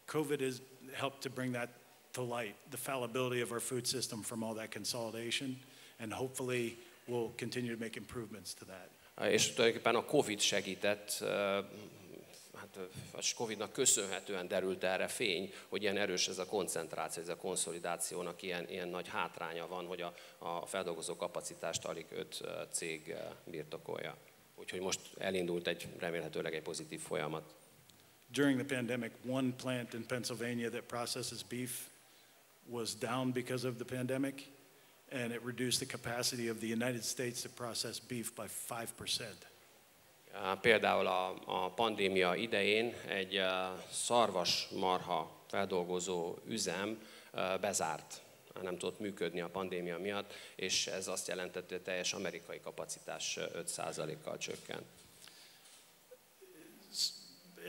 COVID has helped to bring that to light, the fallibility of our food system from all that consolidation, and hopefully we'll continue to make improvements to that. És tulajdonképpen a Covid segített, hát a Covidnak köszönhetően derült erre fény, hogy ilyen erős ez a koncentráció, ez a konszolidációnak ilyen nagy hátránya van, hogy a feldolgozó kapacitást alig 5 cég birtokolja. Úgyhogy most elindult remélhetőleg egy pozitív folyamat. During the pandemic, one plant in Pennsylvania that processes beef was down because of the pandemic, and it reduced the capacity of the United States to process beef by 5%. Például a pandémia idején egy szarvasmarha feldolgozó üzem bezárt, nem tudott működni a pandémia miatt, és ez azt jelentette, hogy a teljes amerikai kapacitás 5%-kal csökkent.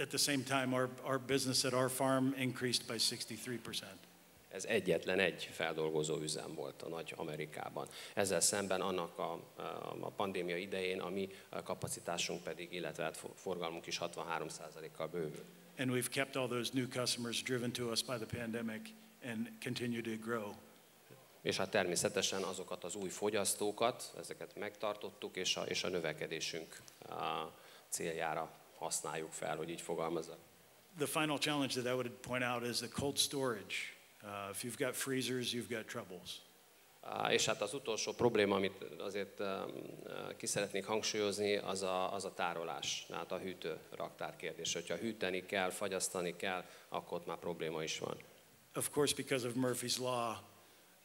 At the same time, our business at our farm increased by 63%. Ez egyetlen egy feldolgozó üzem volt a nagy Amerikában. Ezzel szemben annak a pandémia idején a mi kapacitásunk pedig, illetve forgalmunk is 63%-kal bővült. And we've kept all those new customers driven to us by the pandemic and continue to grow. És hát természetesen azokat az új fogyasztókat, ezeket megtartottuk, és a növekedésünk céljára használjuk fel, hogy így fogalmazzak. The final challenge that I would point out is the cold storage. If you've got freezers, you've got troubles. És hát az utolsó probléma, amit azért ki szeretnék hangsúlyozni, az a tárolás, tehát a hűtő-raktár kérdés. Hogyha hűteni kell, fagyasztani kell, akkor ott már probléma is van. Of course, because of Murphy's Law,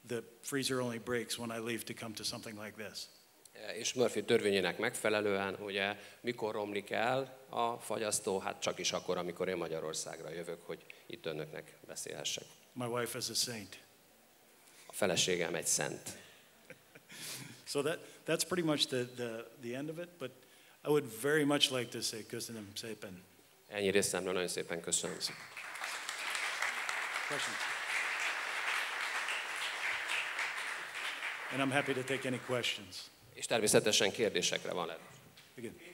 the freezer only breaks when I leave to come to something like this. És Murphy törvényének megfelelően, ugye, mikor romlik el a fagyasztó, hát csak is akkor, amikor én Magyarországra jövök, hogy itt önöknek beszélhessek. My wife is a saint. A feleségem egy szent. So that's pretty much the end of it, but I would very much like to say köszönöm szépen. Ennyi részemről nagyon szépen köszönöm. Questions? And I'm happy to take any questions. És természetesen kérdésekre van lehetőség. Again.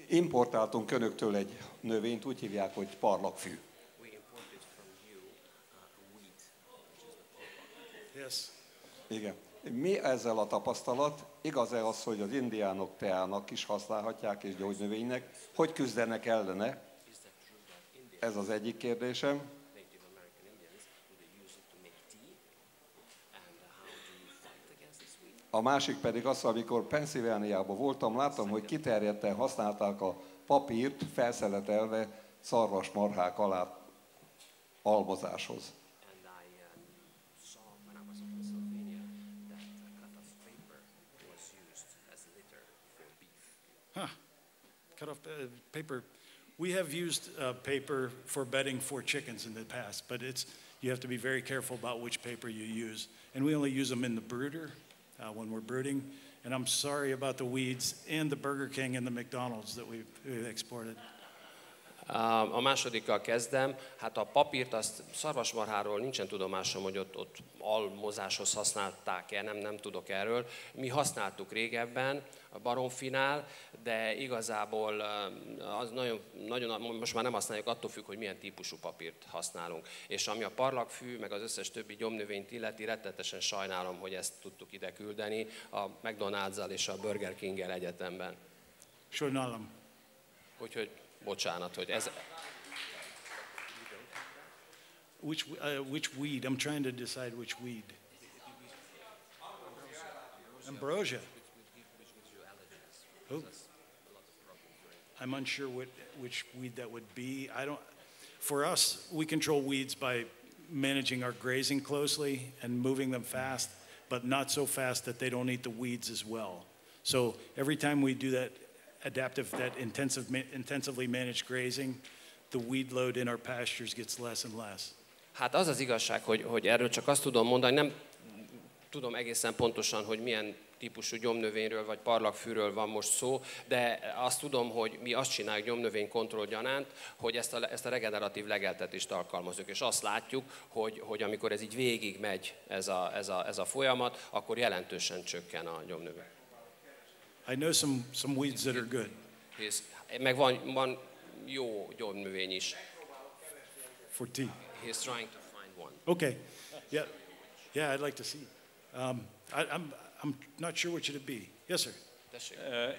Importáltunk önöktől egy növényt, úgy hívják, hogy parlagfű. Yes. Igen. Mi ezzel a tapasztalat? Igaz-e az, hogy az indiánok teának is használhatják és gyógynövénynek? Hogy küzdenek ellene? Ez az egyik kérdésem. A másik pedig az, amikor Pennsylvániában voltam, láttam, hogy kiterjedten használták a papírt felszeletelve szarvasmarhák alá almozáshoz. Cut off paper. We have used paper for bedding for chickens in the past, but you have to be very careful about which paper you use. And we only use them in the brooder when we're brooding. And I'm sorry about the weeds and the Burger King and the McDonald's that we've exported. A másodikkal kezdem. Hát a papírt, azt szarvasmarháról nincsen tudomásom, hogy ott almozáshoz használták-e, nem tudok erről. Mi használtuk régebben a baromfinál, de igazából az nagyon, most már nem használjuk, attól függ, hogy milyen típusú papírt használunk. És ami a parlagfű, meg az összes többi gyomnövényt illeti, rettetesen sajnálom, hogy ezt tudtuk ide küldeni a McDonald's-zal és a Burger King-el egyetemben. Sajnálom. Úgyhogy bocsánat, hogy ez... Which weed? I'm trying to decide which weed. Ambrosia. Oh. I'm unsure which weed that would be. For us, we control weeds by managing our grazing closely and moving them fast, but not so fast that they don't eat the weeds as well. So every time we do that intensively managed grazing, the weed load in our pastures gets less and less. Hát az az igazság, hogy erről csak azt tudom mondani, nem tudom egészen pontosan, hogy milyen típusú gyomnövényről vagy parlagfűről van most szó, de azt tudom, hogy mi azt csináljuk gyomnövénykontroll gyanánt, hogy ezt a regeneratív legeltetést alkalmazunk, és azt látjuk, hogy amikor ez így végig megy ez a folyamat, akkor jelentősen csökken a gyomnövény. I know some weeds that are good. Meg van jó gyomnövény is. For tea. He's trying to find one. Okay. Yeah, I'd like to see. I'm not sure what should it be. Yes, sir.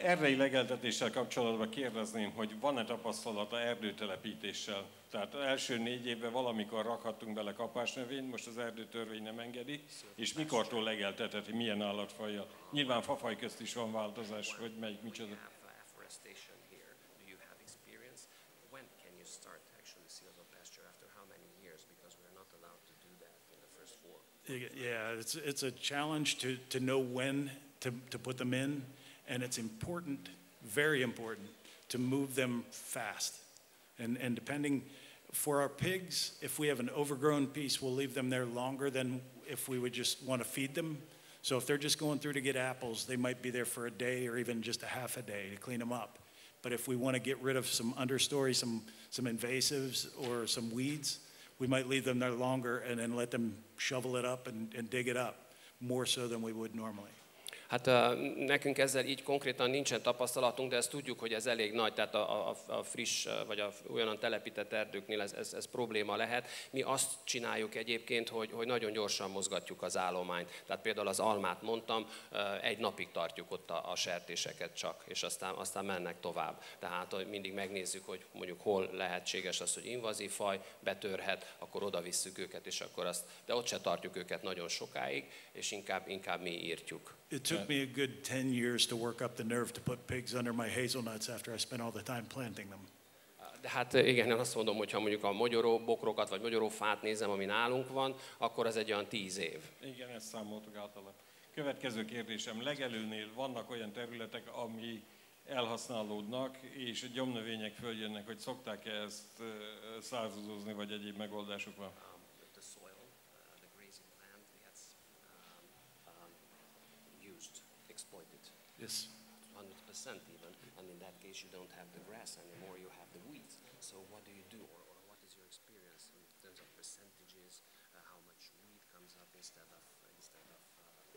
Erdei legeltetéssel kapcsolatban kérdezném, hogy van-e tapasztalata erdőtelepítéssel? Tehát az első 4 évben valamikor rakhattunk bele kapásnövényt, most az erdőtörvény nem engedi, és mikortól legelteteti, milyen állatfajjal? Nyilván fafaj közt is van változás, hogy melyik micsoda. Yeah, it's a challenge to know when to put them in, and it's important, very important, to move them fast. And depending, for our pigs, if we have an overgrown piece, we'll leave them there longer than if we would just want to feed them. So if they're just going through to get apples, they might be there for a day or even just a half a day to clean them up. But if we want to get rid of some understory, some invasives or some weeds, we might leave them there longer and then let them shovel it up and dig it up, more so than we would normally. Hát nekünk ezzel így konkrétan nincsen tapasztalatunk, de ezt tudjuk, hogy ez elég nagy, tehát a friss vagy olyanan telepített erdőknél ez probléma lehet. Mi azt csináljuk egyébként, hogy nagyon gyorsan mozgatjuk az állományt. Tehát például az almát mondtam, 1 napig tartjuk ott a sertéseket csak, és aztán mennek tovább. Tehát hogy mindig megnézzük, hogy mondjuk hol lehetséges az, hogy invazív faj betörhet, akkor oda visszük őket, és akkor de ott se tartjuk őket nagyon sokáig, és inkább mi írtjuk. It took me a good 10 years to work up the nerve to put pigs under my hazelnuts after I spent all the time planting them. De hát igen, én azt mondom, hogy ha mondjuk a mogyoróbokrokat vagy mogyorófát nézem, ami nálunk van, akkor ez egy olyan 10 év. Igen, ezt számoltuk általában. Következő kérdésem, legelőnél vannak olyan területek, ami elhasználódnak, és a gyomnövények följönnek, hogy szokták-e ezt századozni, vagy egyéb megoldások van? Yes. 100% even, and in that case you don't have the grass anymore, you have the weeds. So what do you do, or what is your experience in terms of percentages, how much weed comes up instead of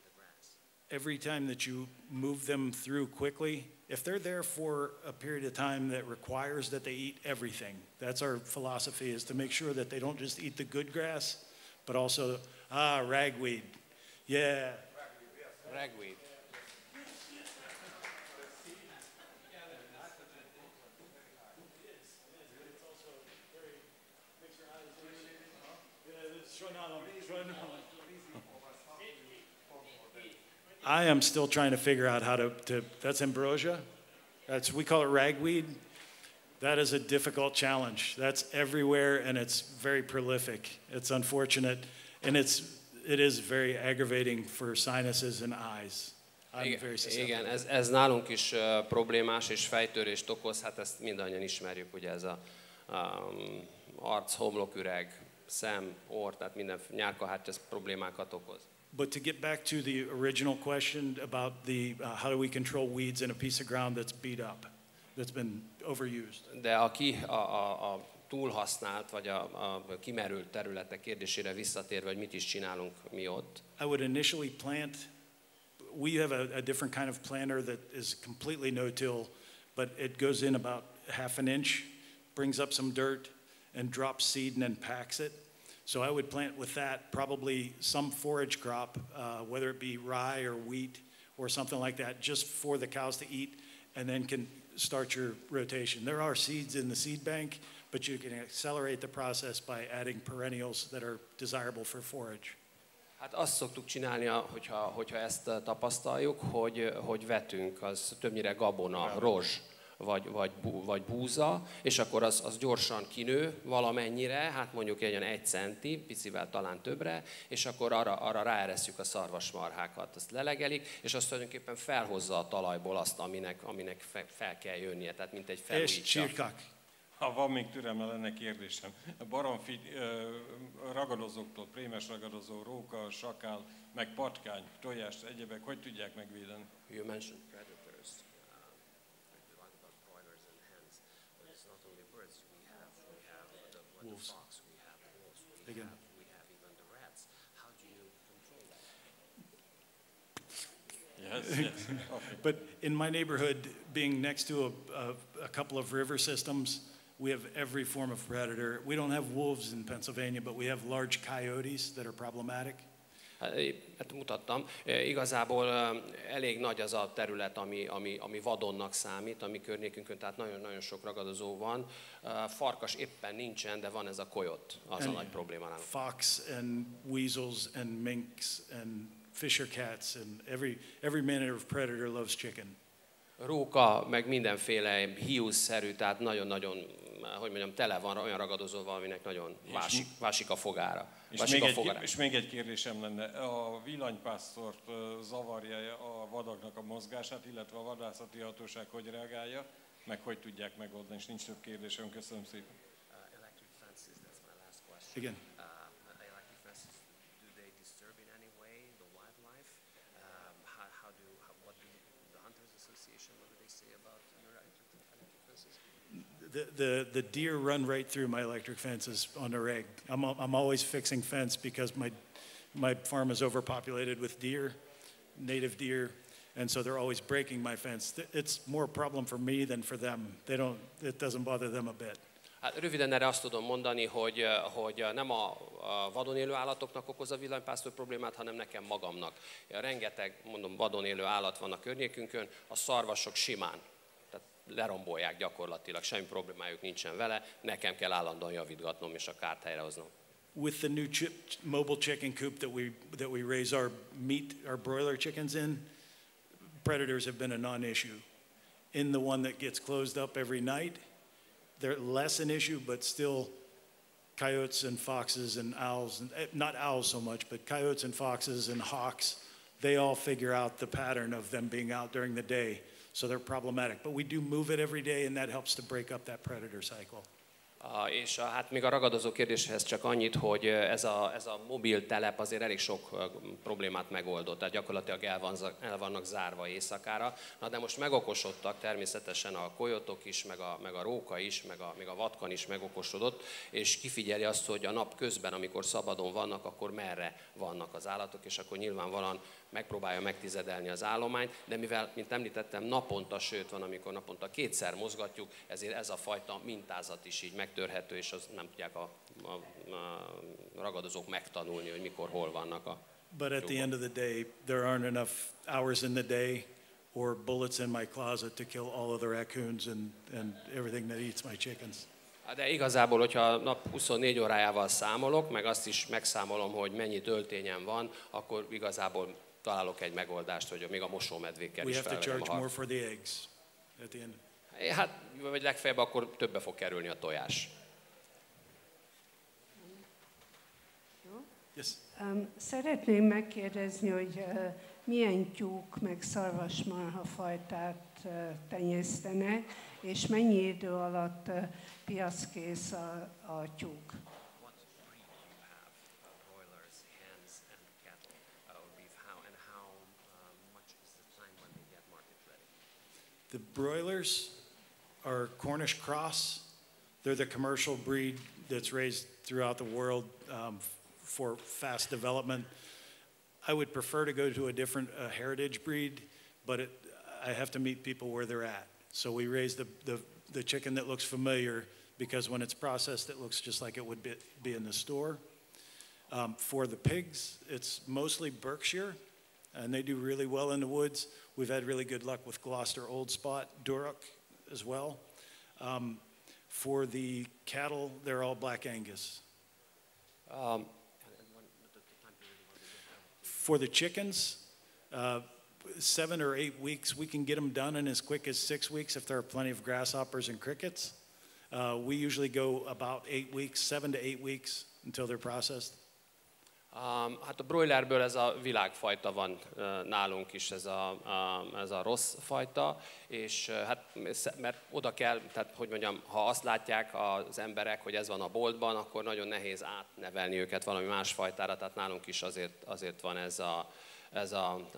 the grass? Every time that you move them through quickly, if they're there for a period of time that requires that they eat everything, that's our philosophy, is to make sure that they don't just eat the good grass, but also, ragweed. Yeah. Ragweed. I am still trying to figure out how to that's ambrosia. We call it ragweed. That is a difficult challenge. That's everywhere and it's very prolific. It's unfortunate and it is very aggravating for sinuses and eyes. I'm very susceptible. Igen, ez nálunk is problémás és fejtörést okoz, hát ezt mindannyian ismerjük, ugye ez a arc, homloküreg, szem, orr, tehát minden nyálkahártya problémákat okoz. But to get back to the original question about how do we control weeds in a piece of ground that's beat up, that's been overused. De a túlhasznált vagy a kimerült területek kérdésére visszatérve, hogy mit is csinálunk mi ott. I would initially plant. We have a different kind of planter that is completely no-till, but it goes in about half an inch, brings up some dirt, and drops seed and then packs it. So I would plant with that probably some forage crop, whether it be rye or wheat or something like that, just for the cows to eat, and then can start your rotation. There are seeds in the seed bank, but you can accelerate the process by adding perennials that are desirable for forage. Hát azt szoktuk csinálni, hogyha ezt tapasztaljuk, hogy vetünk, az többnyire gabona, rozs, vagy búza, és akkor az gyorsan kinő valamennyire, hát mondjuk egy 1 centi, picivel talán többre, és akkor arra ráeresszük a szarvasmarhákat, azt lelegelik, és azt tulajdonképpen felhozza a talajból azt, aminek fel kell jönnie, tehát mint egy felújítja. Ha van még türelme, lenne kérdésem. A baromfi ragadozóktól, prémes ragadozó, róka, sakál, meg patkány, tojás, egyebek, hogy tudják megvédeni? You mentioned predators. Like broilers and hens, but it's not only birds. We have the fox, we have wolves, we have even the rats. How do you control that? Yes. Okay. But in my neighborhood, being next to a couple of river systems, we have every form of predator. We don't have wolves in Pennsylvania, but we have large coyotes that are problematic. Hát mutattam. Igazából elég nagy az a terület, ami vadonnak számít, ami környékünkön, tehát nagyon-nagyon sok ragadozó van. Farkas éppen nincsen, de van ez a coyote, az a nagy probléma nálunk. Fox and weasels and minks and fisher cats and every manner of predator loves chicken. Róka, meg mindenféle hiúszerű, tehát nagyon-nagyon, hogy mondjam, tele van olyan ragadozóval, aminek nagyon vásik a fogára. És még egy kérdésem lenne. A villanypásztort zavarja a vadaknak a mozgását, illetve a vadászati hatóság hogy reagálja, meg hogy tudják megoldani, és nincs több kérdésem. Köszönöm szépen. Electric fences, that's my last question. Igen. Electric fences, do they disturb in any way the wildlife? What do the Hunters Association, what do they say about your electric fences? The deer run right through my electric fences on the reg. I'm always fixing fence because my farm is overpopulated with deer, native deer, and so they're always breaking my fence. It's more a problem for me than for them. It doesn't bother them a bit. Hát röviden erre azt tudom mondani, hogy nem a vadon élő állatoknak okoz a villanypásztor problémát, hanem nekem magamnak. Rengeteg, mondom, vadon élő állat van a környékünkön, a szarvasok simán. Tehát lerombolják gyakorlatilag, semmi problémájuk nincsen vele, nekem kell állandóan javítgatnom és a kárt helyrehoznom. With the new mobile chicken coop that we raise our broiler chickens in, predators have been a non-issue. In the one that gets closed up every night, they're less an issue, but still coyotes and foxes and owls, and not owls so much, but coyotes and foxes and hawks, they all figure out the pattern of them being out during the day, so they're problematic. But we do move it every day, and that helps to break up that predator cycle. És hát még a ragadozó kérdéshez csak annyit, hogy ez a mobil telep azért elég sok problémát megoldott, tehát gyakorlatilag el vannak zárva éjszakára. Na de most megokosodtak természetesen a kojotok is, meg a róka is, meg a vatkan is megokosodott, és kifigyeli azt, hogy a nap közben, amikor szabadon vannak, akkor merre vannak az állatok, és akkor nyilvánvalóan megpróbálja megtizedelni az állományt, de mivel, mint említettem, naponta, sőt van, amikor naponta 2-szer mozgatjuk, ezért ez a fajta mintázat is így megtörhető, és az nem tudják a ragadozók megtanulni, hogy mikor, hol vannak a But at the end of the day, there aren't enough hours in the day or bullets in my closet to kill all of the raccoons and everything that eats my chickens. De igazából, hogyha nap 24 órájával számolok, meg azt is megszámolom, hogy mennyi töltényem van, akkor igazából találok egy megoldást, hogy még a mosómedvékkel is felvegyem a We have to charge more harcot. for the eggs at the end. Hát, vagy legfeljebb akkor többe fog kerülni a tojás. Yes. Szeretném megkérdezni, hogy milyen tyúk meg szarvasmarha fajtát tenyésztenek, és mennyi idő alatt piackész a tyúk? The broilers are Cornish cross. They're the commercial breed that's raised throughout the world for fast development. I would prefer to go to a different heritage breed, but I have to meet people where they're at. So we raise the chicken that looks familiar because when it's processed, it looks just like it would be in the store. For the pigs, it's mostly Berkshire, and they do really well in the woods. We've had really good luck with Gloucester Old Spot, Duroc, as well. For the cattle, they're all Black Angus. For the chickens, 7 or 8 weeks, we can get them done in as quick as 6 weeks if there are plenty of grasshoppers and crickets. We usually go about 8 weeks, 7 to 8 weeks until they're processed. Hát a broilerből ez a világfajta van nálunk is, ez a rossz fajta, és hát mert oda kell, tehát hogy mondjam, ha azt látják az emberek, hogy ez van a boltban, akkor nagyon nehéz átnevelni őket valami más fajtára, tehát nálunk is azért van ez a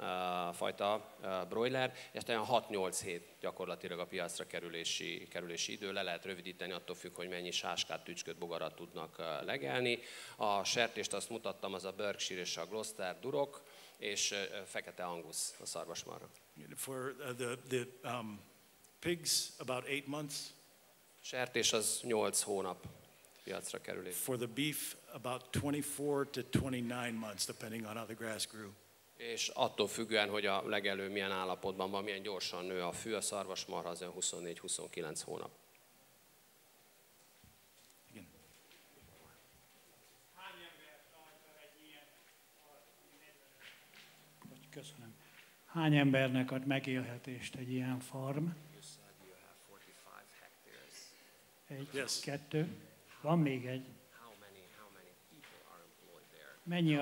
fajta broiler, és olyan 6-8 hét gyakorlatilag a piacra kerülési idő, le lehet rövidíteni, attól függ, hogy mennyi sáskát, tücsköt, bogarat tudnak legelni. A sertést azt mutattam, az a Berkshire és a Gloucester durok, és fekete Angus a szarvasmarha. For the pigs, about 8 months. Sertés az 8 hónap piacra kerülés. For the beef, about 24 to 29 months, depending on how the grass grew. És attól függően, hogy a legelő milyen állapotban van, milyen gyorsan nő a fű, a szarvasmarha az 24-29 hónap. Igen. Hány ember tart egy ilyen farm? Köszönöm. Hány embernek ad megélhetést egy ilyen farm? Egy, Yes. 2. Van még egy. Mennyi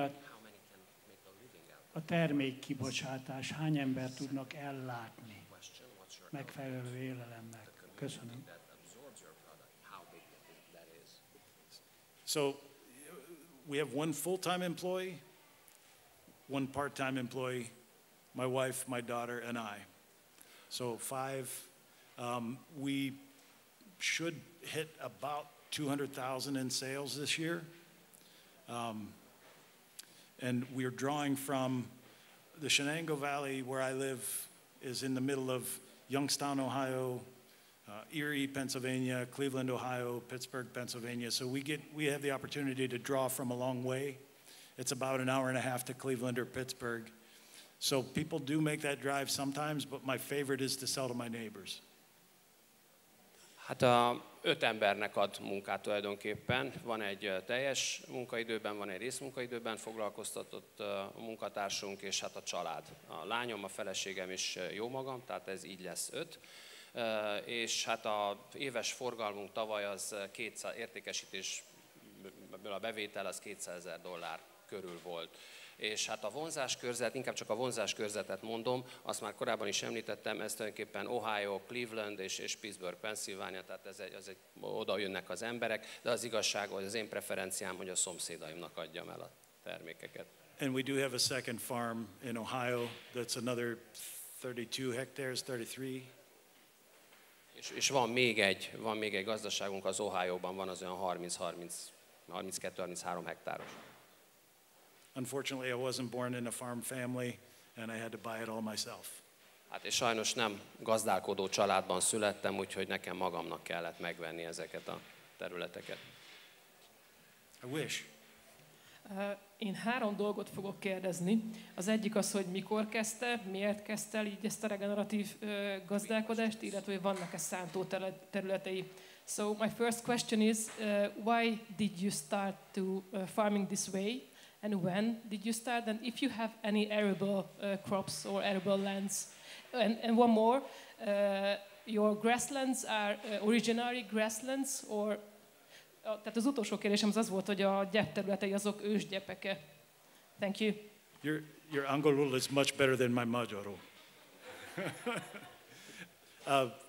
a termékkibocsátás? Hány ember tudnak ellátni megfelelő élelemmel? Köszönöm. So we have one full-time employee, one part-time employee, my wife, my daughter, and I. So 5. We should hit about 200,000 in sales this year. And we're drawing from the Shenango Valley, where I live, is in the middle of Youngstown, Ohio, Erie, Pennsylvania, Cleveland, Ohio, Pittsburgh, Pennsylvania. So we have the opportunity to draw from a long way. It's about an hour and a half to Cleveland or Pittsburgh. So people do make that drive sometimes, but my favorite is to sell to my neighbors. Hát 5 embernek ad munkát tulajdonképpen. Van egy teljes munkaidőben, van egy részmunkaidőben foglalkoztatott munkatársunk, és hát a család. A lányom, a feleségem és jó magam, tehát ez így lesz 5. És hát az éves forgalmunk tavaly az 200, értékesítésből a bevétel az $200,000 körül volt. És hát a vonzáskörzet, inkább csak a vonzáskörzetet mondom, azt már korábban is említettem, ez tulajdonképpen Ohio, Cleveland és Pittsburgh, Pennsylvania, tehát oda jönnek az emberek, de az igazság, hogy az én preferenciám, hogy a szomszédaimnak adjam el a termékeket. And we do have a second farm in Ohio that's another 32 hectares, 33. És van még egy gazdaságunk az Ohio-ban, van az olyan 32-33 hektáros. Unfortunately, I wasn't born in a farm family, and I had to buy it all myself. Hát és sajnos nem gazdálkodó családban születtem, úgyhogy nekem magamnak kellett megvenni ezeket a területeket. I wish. Én 3 dolgot fogok kérdezni. Az egyik az, hogy mikor kezdte, miért kezdte el így ezt a regeneratív gazdálkodást, illetve hogy vannak-e szántó területei. So my first question is, why did you start to farming this way? And when did you start? And if you have any arable crops or arable lands? And one more, your grasslands are originary grasslands, or... Tehát az utolsó kérdésem az volt, hogy a gyepterületei azok ősgyepek-e? Thank you. Your angolul is much better than my magyarul.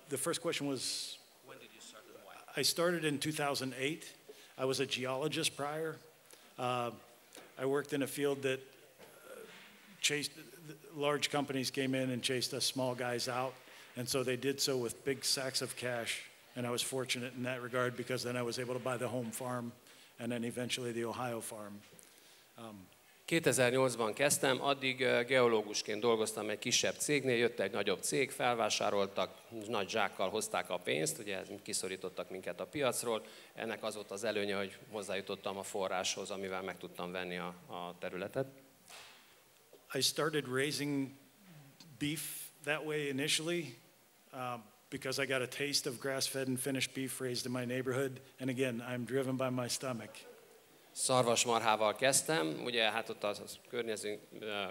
The first question was... When did you start and why? I started in 2008. I was a geologist prior. I worked in a field that large companies came in and chased us small guys out, and so they did so with big sacks of cash, and I was fortunate in that regard because then I was able to buy the home farm and then eventually the Ohio farm. 2008-ban kezdtem, addig geológusként dolgoztam egy kisebb cégnél, jött egy nagyobb cég, felvásároltak, nagy zsákkal hozták a pénzt, ugye kiszorítottak minket a piacról. Ennek az volt az előnye, hogy hozzájutottam a forráshoz, amivel meg tudtam venni a területet. I started raising beef that way initially because I got a taste of grass-fed and finished beef raised in my neighborhood, and again, I'm driven by my stomach. Szarvasmarhával kezdtem, ugye hát ott a környező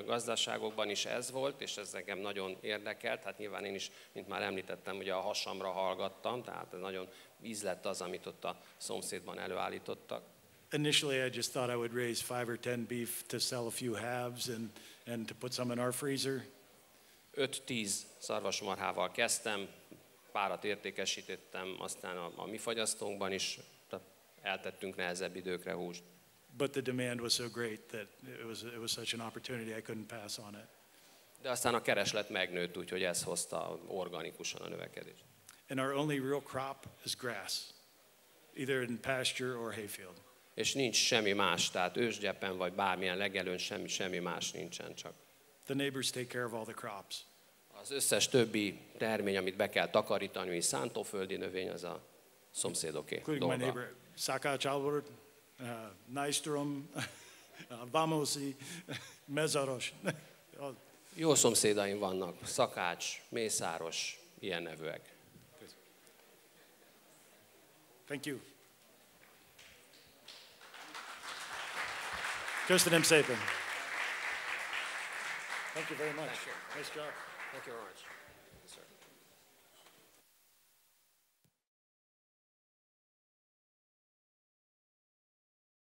gazdaságokban is ez volt, és ez engem nagyon érdekelt, hát nyilván én is, mint már említettem, ugye a hasamra hallgattam, tehát ez nagyon ízlett az, amit ott a szomszédban előállítottak. Initially, I just thought I would raise 5 or 10 beef to sell a few halves and to put some in our freezer. 5-10 szarvasmarhával kezdtem, párat értékesítettem, aztán a mi fagyasztónkban is eltettünk nehezebb időkre húst. But the demand was so great that it was such an opportunity I couldn't pass on it. De aztán a kereslet megnőtt, úgyhogy ez hozta organikusan a növekedést. And our only real crop is grass, either in pasture or hayfield. És nincs semmi más, tehát ősgyepen vagy bármilyen legelőn semmi más nincsen, csak. The neighbors take care of all the crops. Az összes többi termény, amit be kell takarítani, mint szántóföldi növény, az a szomszédoké Including my neighbor, Szakács Albert, Nystrom, Vamosi, Mezaros. Jó szomszédaim vannak, Szakács, Mészáros, ilyen nevűek. Thank you. Köszönöm szépen. Thank you very much. Thank you. Nice job. Thank you very much.